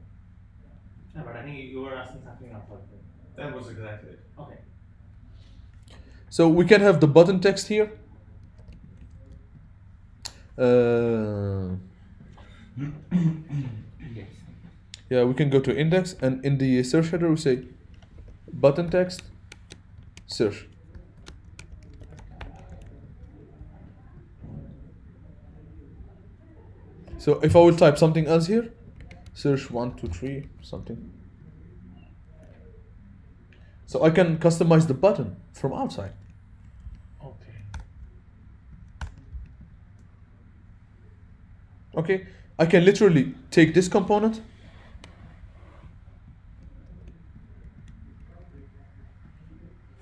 No, but I think you were asking something else. That was exactly it. Okay. So we can have the button text here. Yes. Yeah, we can go to index and in the search header we say button text search. So if I will type something else here, search 1, 2, 3, something. So I can customize the button from outside. Okay. Okay, I can literally take this component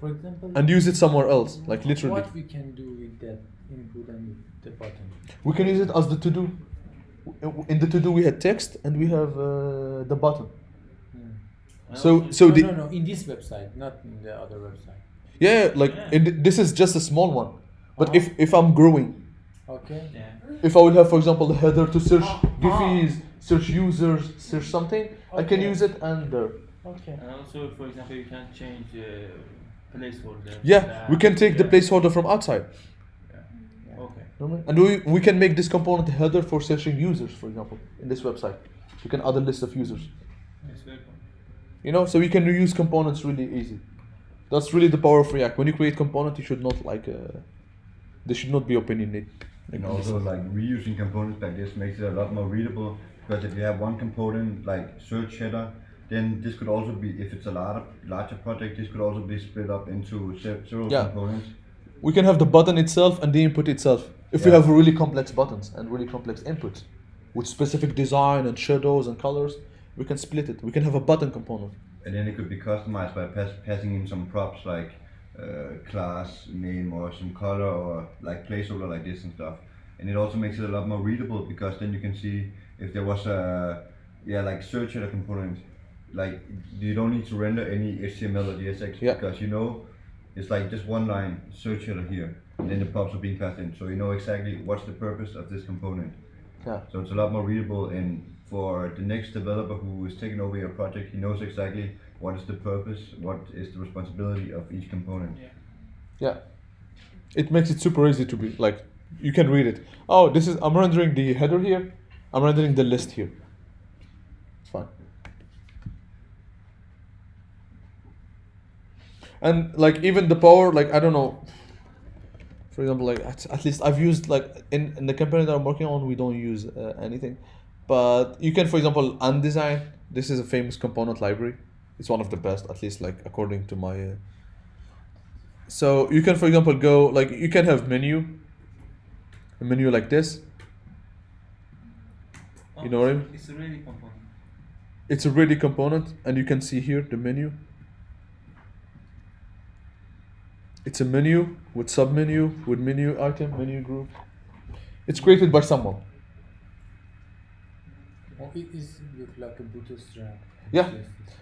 For example, and use it somewhere else, like literally. what we can do with that input and the button? We can use it as the to-do. In the to-do we had text and we have the button. So the no, in this website, not in the other website. yeah, like this is just a small one. But Uh-huh. if I'm growing, Okay. Yeah. if I will have, for example, the header to search Giphies, search users, search something, I can Okay. use it and there. Okay. And also, for example, you can change placeholder. Yeah, we can take the placeholder from outside. Okay. And we can make this component a header for searching users, for example, in this website. You can add a list of users. It's very cool. You know, so we can reuse components really easy. That's really the power of React. When you create component, you should not they should not be opinionated. And also like reusing components like this makes it a lot more readable, because if you have one component like search header, then this could also be, if it's a larger project, this could also be split up into several Yeah. components. We can have the button itself and the input itself. If we Yeah. have really complex buttons and really complex inputs with specific design and shadows and colors, we can split it. We can have a button component. And then it could be customized by passing in some props like class name or some color or like placeholder like this and stuff. And it also makes it a lot more readable, because then you can see if there was a like search header component, like you don't need to render any HTML or JSX, Yeah. because you know it's like just one line search header here, and then the props are being passed in, so you know exactly what's the purpose of this component. Yeah. So it's a lot more readable, and for the next developer who is taking over your project, he knows exactly what is the purpose, what is the responsibility of each component. Yeah. It makes it super easy to be like, you can read it. Oh, I'm rendering the header here. I'm rendering the list here. It's fine. And like even the power, like I don't know. For example, like at least I've used like in the company that I'm working on, we don't use anything, but you can, for example, undesign. This is a famous component library. It's one of the best, at least like according to my. So you can, for example, go like you can have a menu like this. You know what I mean? It's a really component. It's a ready component, and you can see here the menu. It's a menu with submenu, with menu item, menu group. It's created by someone. Oh, it is look like a bootstrap. Yeah.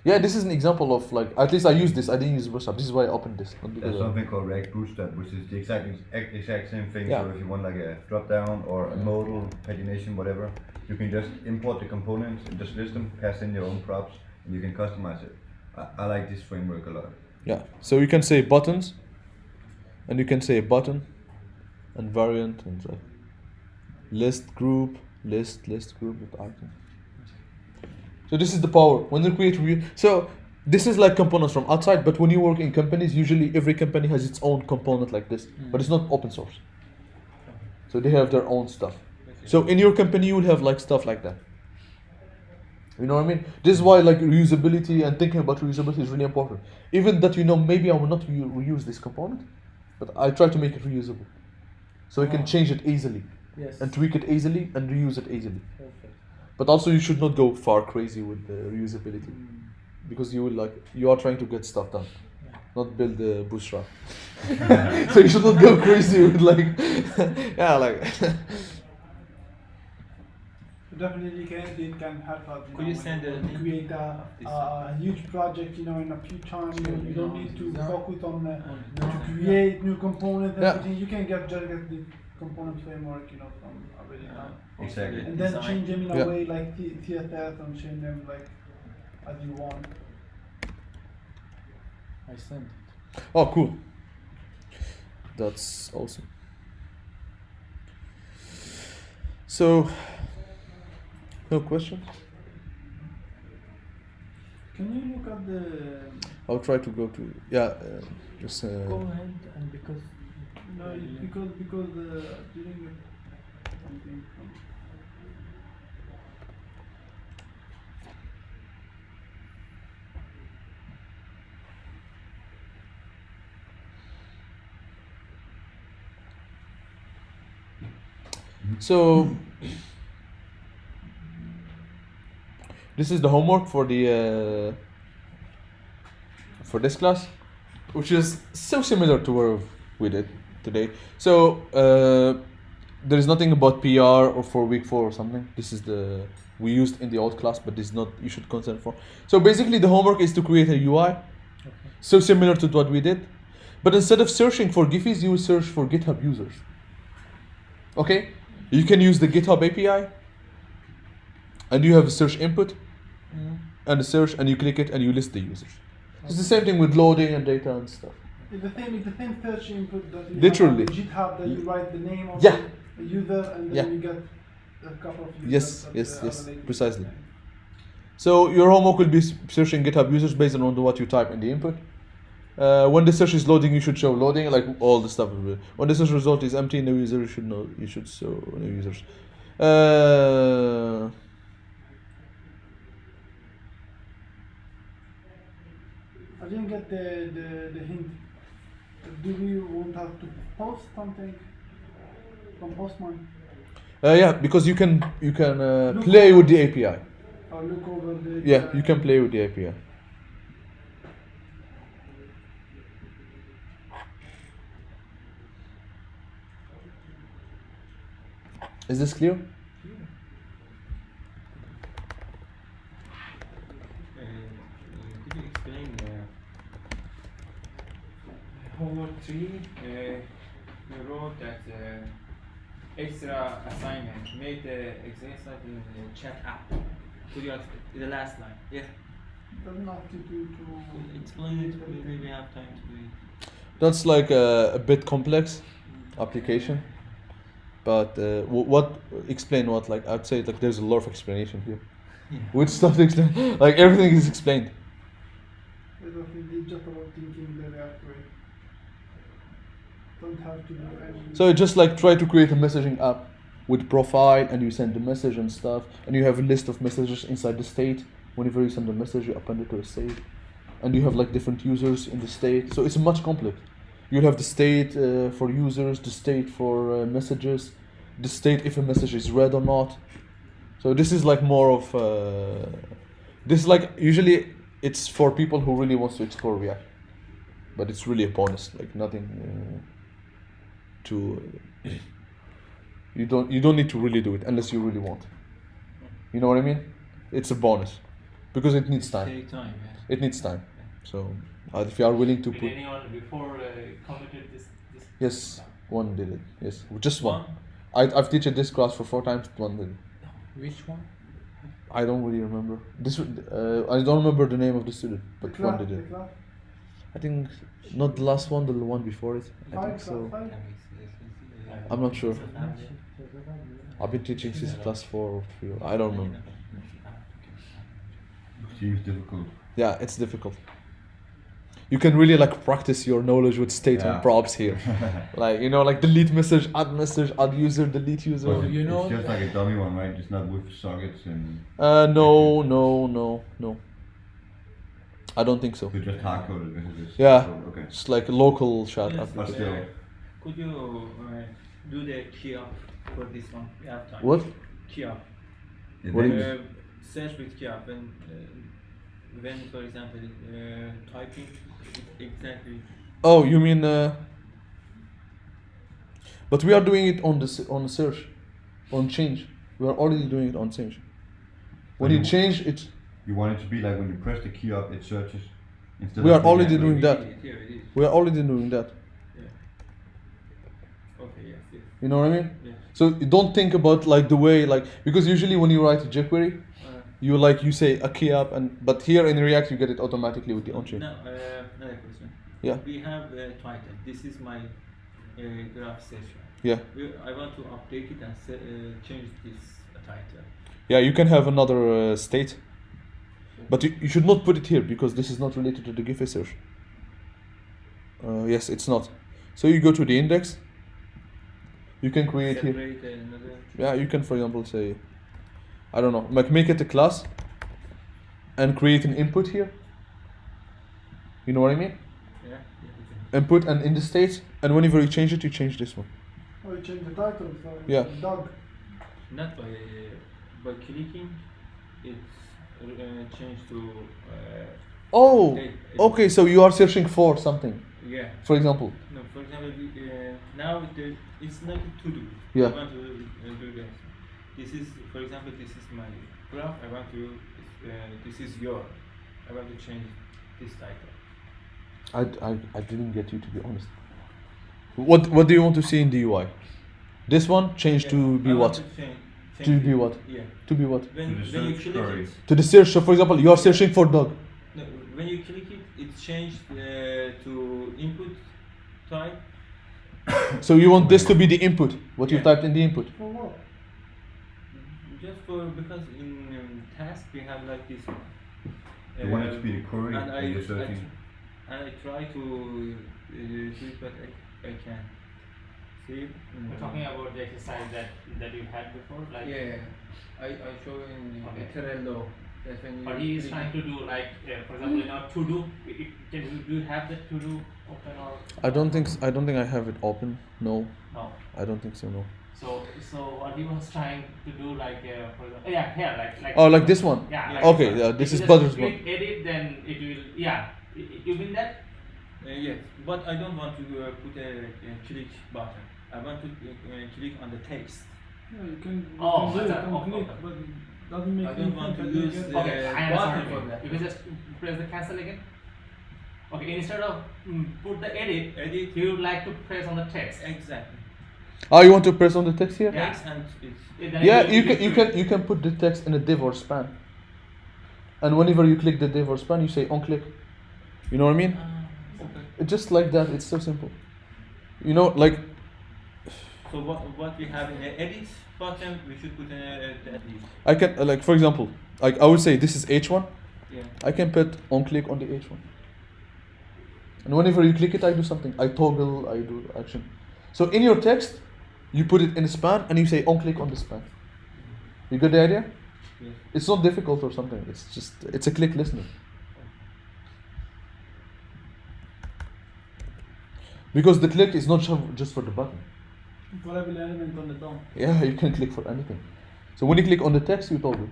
Yeah, this is an example of like, at least I use this. I didn't use Bootstrap. This is why I opened this. Not because There's I- something called React Bootstrap, which is the exact same thing. Yeah. So if you want like a drop down or a modal pagination, whatever, you can just import the components and just list them, pass in your own props, and you can customize it. I like this framework a lot. Yeah. So you can say buttons, and you can say button, and variant, and like list group, list group with item. So this is the power when you create so this is like components from outside, but when you work in companies, usually every company has its own component like this, but it's not open source. So they have their own stuff. So in your company, you will have like stuff like that. You know what I mean? This is why like reusability and thinking about reusability is really important. Even that maybe I will not reuse this component, but I try to make it reusable, so we can change it easily Yes. and tweak it easily and reuse it easily. Perfect. But also you should not go far crazy with the reusability, because you are trying to get stuff done, not build the bootstrap. So you should not go crazy with like Definitely it can help us. Could you send when a we link create a huge project, in a few times. You don't need to focus on to create new components. Yeah. Everything you can just get the component framework, from already done, Exactly. and then change them in a Yeah. way like CSS and change them like as you want. I sent it. Oh, cool. That's awesome. So, no questions? Can you look at the? I'll try to go to just. Go ahead, and because No, it's because during something from. So, this is the homework for the for this class, which is so similar to what we did today. So there is nothing about PR or for week 4 or something. This is the we used in the old class, but this is not you should consider for. So basically, the homework is to create a UI, so similar to what we did, but instead of searching for Giphies, you will search for GitHub users. Okay. You can use the GitHub API, and you have a search input, and a search, and you click it, and you list the users. It's the same thing with loading and data and stuff. It's the same search input that you Literally. have on GitHub, that you write the name of Yeah. the user, and then Yeah. you get a couple of users. Yes, that yes, are yes, related. precisely. So your homework will be searching GitHub users based on what you type in the input. When the search is loading, you should show loading, like all the stuff. When the search result is empty, no user, you should show no users. I didn't get the hint. Do we want us to post something from Postman? Yeah, because you can play with the API. Or look over the. Yeah, you can play with the API. Is this clear? Could you explain homework 3? You wrote that extra assignment made the exercise in the chat app. Could you explain the last line? Yeah. Doesn't have to do to. Explain it. Maybe we have time to do it. That's like a bit complex application, but explain what, like I'd say like there's a lot of explanation here. Which stuff to explain? Like everything is explained. It's just about thinking the React way. Don't have to do any. So just like try to create a messaging app with profile, and you send the message and stuff, and you have a list of messages inside the state. Whenever you send a message, you append it to a state, and you have like different users in the state. So it's much complex. You'll have the state for users, the state for messages, the state if a message is read or not. So this is like more of this is like usually it's for people who really wants to explore React, but it's really a bonus, like nothing to you don't need to really do it unless you really want. You know what I mean? It's a bonus because it needs time. Take time. Yeah. It needs time. So if you are willing to Did put, anyone before committed this? yes, one did it. Yes, just one. I've teached this class for 4 times. One did it. Which one? I don't really remember. I don't remember the name of the student, but one did it. I think not the last one, the one before it. I think so. I'm not sure. I've been teaching since class 4 or 3. I don't know. Seems difficult. Yeah, it's difficult. You can really like practice your knowledge with state and Yeah. props here. Like, you know, like delete message, add user, delete user. But you know it's just like a dummy one, right? It's not with sockets and No. I don't think so. you just hard coded because it's Yeah. Okay. It's like a local chat Yes, application. still. Could you do the key up for this one? We have time. What? Key up. What do you mean? Search with key up when for example typing exactly. Oh, you mean? But we are doing it on the search, on change. We are already doing it on change. When you change it, You want it to be like when you press the key up, it searches. Instead we of are doing already that doing way. that. Here it is. We are already doing that. Okay, yes. You know what I mean? Yeah. So you don't think about like the way like because usually when you write a jQuery, you say a key up but here in React you get it automatically with the on-chain. Now, another question. Yeah. We have a title. This is my graph session. Yeah. I want to update it and change this title. Yeah, you can have another state. But you should not put it here because this is not related to the GIF search. Yes, it's not. So you go to the index. You can create here. Separate another. Yeah, you can, for example, say, I don't know, like make it a class and create an input here. You know what I mean? Yeah. Input and in the state, and whenever you change it, you change this one. Oh, you change the title. So Yeah. Dog. Not by clicking, it's changed to. Oh, Take- okay, so you are searching for something, Yeah. for example. No, for example, now it's not to do. Yeah. I want to do this. This is, for example, this is my graph. I want to. This is your. I want to change this title. I didn't get you, to be honest. What do you want to see in the UI? This one change to be I want what? to change To be it. what? Yeah. To be what? When To the when you search click query. it, To the search. So for example, you are searching for dog. no, when you click it, it's changed to input type. So you want this to be the input, what you Yeah. typed in the input. For what? Just for because in task we have like this. You want it to be the query and that you're searching. I try to do it, but I can. See? We're talking about the exercise that you had before, like. Yeah, I show in Okay. Trello. That's when you. But he is trying to do like, for example, in our to do. Do you have that to do open or? I don't think I have it open. No, No. I don't think so. No. So what he was trying to do, like, for example, yeah, here, like. Oh, like this one. Yeah. Like Okay, one. yeah, this If is you Butters just one. click edit, then it will. Yeah. You mean that? Yes, but I don't want to put a click button. I want to click on the text. Yeah, you can. You Oh, can do it that's a- and okay. click, but it doesn't make I any don't want sense to that you use get- the- Okay, I button understand. for that. You can just press the cancel again. Okay, instead of put the edit, you would like to press on the text. Exactly. Oh, you want to press on the text here? Yeah. Text and it's. Then Yeah, it will you be can different. you can put the text in a div or span. And whenever you click the div or span, you say on click. You know what I mean? Okay. It's just like that. It's so simple. You know, like So what we have in the edit button, we should put in the edit. I can like for example, like I would say this is H1. Yeah. I can put on click on the H1. And whenever you click it, I do something. I toggle, I do action. So in your text, you put it in a span and you say on click on the span. You get the idea? Yes. It's not difficult or something. It's a click listener. Because the click is not just for the button. For every element on the DOM. Yeah, you can click for anything. So when you click on the text, you toggle.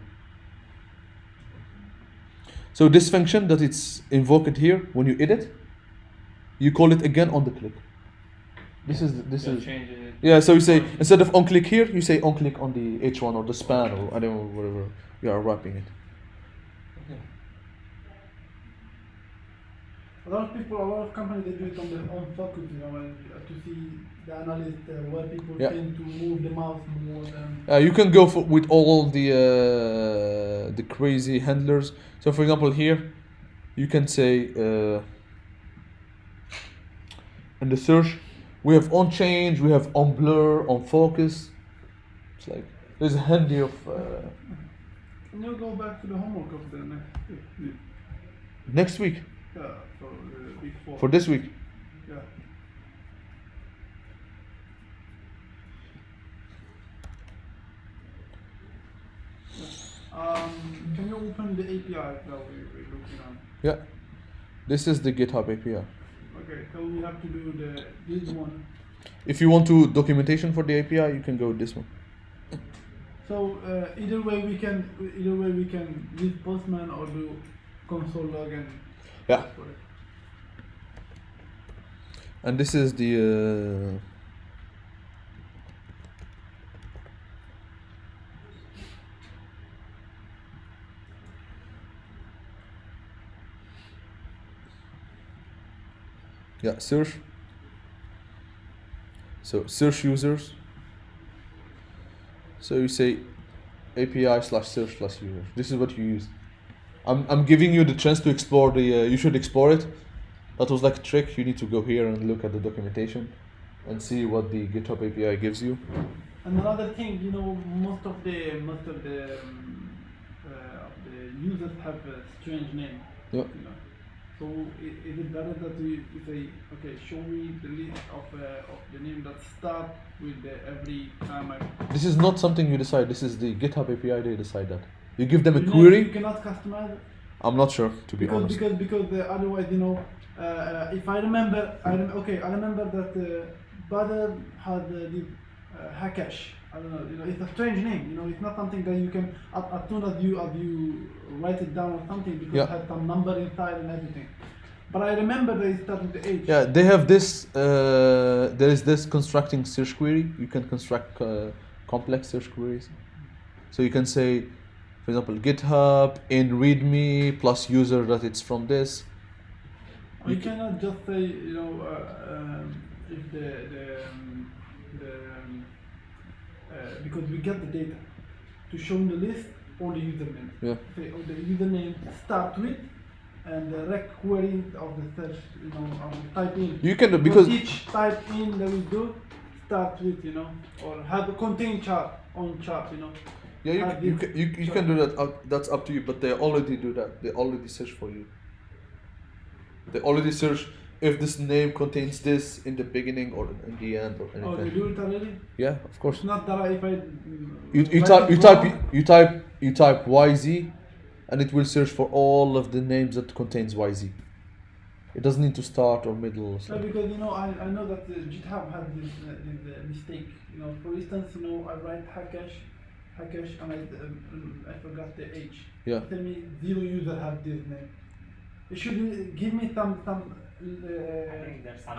So this function that it's invoked here, when you edit, you call it again on the click. This Yeah, is change it. yeah. So you say instead of on click here, you say on click on the H1 or the span or I don't know whatever you are wrapping it. A lot of companies, they do it on their own focus, you know, and to see the analyst where people Yeah. tend to move the mouse more than. You can go with all the crazy handlers. So for example here, you can say in the search, we have on change, we have on blur, on focus. It's like there's a handy of Can you go back to the homework of the next week? next week Yeah, for week 4. for this week. Yeah. Can you open the API that we're looking at? Yeah, this is the GitHub API. Okay, so we have to do this one. If you want to documentation for the API, you can go with this one. So either way we can use Postman or do console log and Yeah. for it. And this is the yeah, search. So search users. So you say API/search/users. This is what you use. I'm giving you the chance to explore the. You should explore it. That was like a trick. You need to go here and look at the documentation, and see what the GitHub API gives you. And another thing, you know, most of the users have a strange name. Yeah. You know. So is it better that we say, okay, show me the list of the name that start with every time I. This is not something you decide. This is the GitHub API. They decide that. You give them a You know, query. You cannot customize it. I'm not sure, to be honest. Because otherwise, you know, if I remember, I remember that Badr had this Hakash. I don't know, you know, it's a strange name. You know, it's not something that you can as soon as you write it down or something because Yeah. it has some number inside and everything. But I remember that it started with the H. Yeah, they have this. There is this constructing search query. You can construct complex search queries. So you can say, for example, GitHub in README plus user that it's from this. You cannot just say, you know, if because we get the data to show the list or the username. Yeah. Say, oh, the username start with, and the rec query of the search, you know, type in. You can do For because each type in that we do start with, you know, or have a contain chart on chart, you know. yeah, have you this can do that. That's up to you. But they already do that. They already search for you. They already search if this name contains this in the beginning or in the end or Oh, they anything. do it already? Yeah, of course. It's not that if I You type YZ, and it will search for all of the names that contains YZ. It doesn't need to start or middle. No, because you know I know that GitHub has this mistake. You know, for instance, you know I write Hakash, and I forgot the H. Yeah. Tell me 0 user have this name. It should give me some I think there's some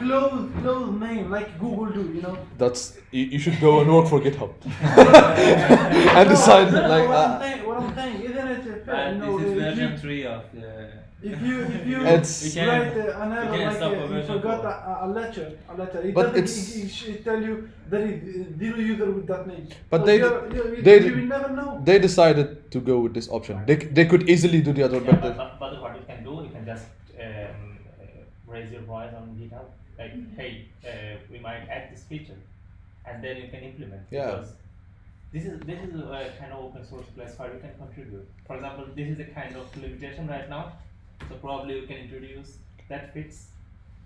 close name like Google do. You know. That's you should go and work for GitHub. And decide no, like what I'm saying, isn't it fair? You know, This is if version you- 3 of the. If you It's- write You another can like stop a you version forgot four. a letter, it But doesn't it's- it should tell you there is 0 user with that name. But So they- you will never know. they decided to go with this option. They could easily do the other, Yeah, but but what you can do, you can just raise your voice on GitHub, like, hey, we might add this feature, and then you can implement. Yeah. Because this is a kind of open source place where you can contribute. For example, this is a kind of limitation right now, so probably you can introduce that fix,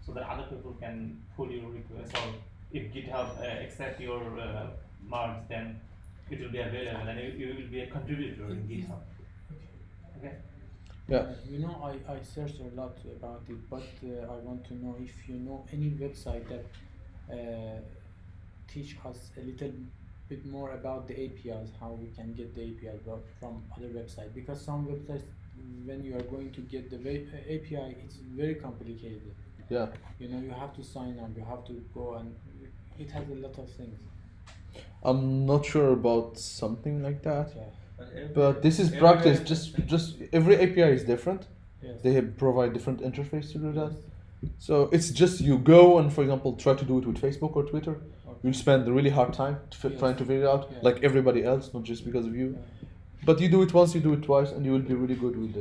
so that other people can pull your request, or if GitHub accept your merge, then it will be available, and you will be a contributor in GitHub. Okay. yeah. You know, I searched a lot about it, but I want to know if you know any website that teach us a little bit more about the APIs, how we can get the APIs from other websites. Because some websites, when you are going to get the API, it's very complicated. Yeah. You know, you have to sign up, you have to go, and it has a lot of things. I'm not sure about something like that, Yeah. but this is everywhere practice. is Just every API is different. Yes. They provide different interface to do that. So it's just you go and, for example, try to do it with Facebook or Twitter. Okay. You'll spend a really hard time Yes. trying to figure it out, Yeah. like everybody else, not just because of you. Yeah. But you do it once, you do it twice, and you will be really good with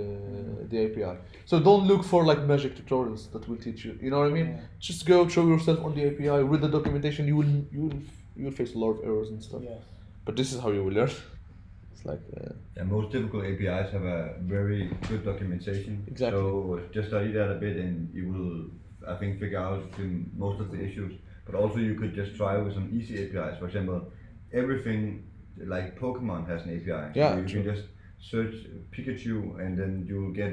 the API. So don't look for like magic tutorials that will teach you. You know what I mean? Yeah. Just go throw yourself on the API, read the documentation. You will face a lot of errors and stuff. Yes. But this is how you will learn. It's like Yeah, most typical APIs have a very good documentation. Exactly. So just study that a bit and you will, I think, figure out most of the issues. But also you could just try with some easy APIs. For example, everything like Pokemon has an API. Yeah, So you true. can just search Pikachu and then you will get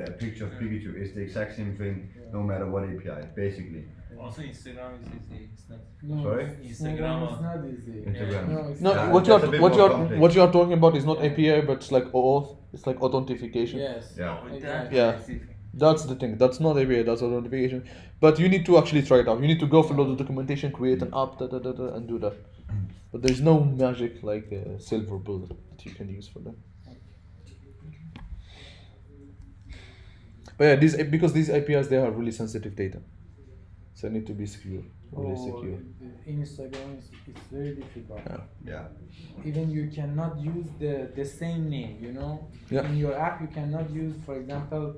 a picture of Pikachu. It's the exact same thing no matter what API, basically. Also, Instagram is easy. It's not. No, Sorry? Instagram is not easy. Instagram. No, it's no. Yeah, what that's a bit more complex. what you are talking about is not API, but it's like OAuth. It's like authentication. Yes. Yeah. Exactly. Yeah. That's the thing. That's not API. That's authentication. But you need to actually try it out. You need to go follow the documentation, create an app, and do that. But there's no magic like a silver bullet that you can use for that. But yeah, because these APIs, they have really sensitive data, so they need to be secure, really secure. Instagram is it's very difficult. Yeah. Yeah. Even you cannot use the same name, you know. Yeah. In your app, you cannot use, for example,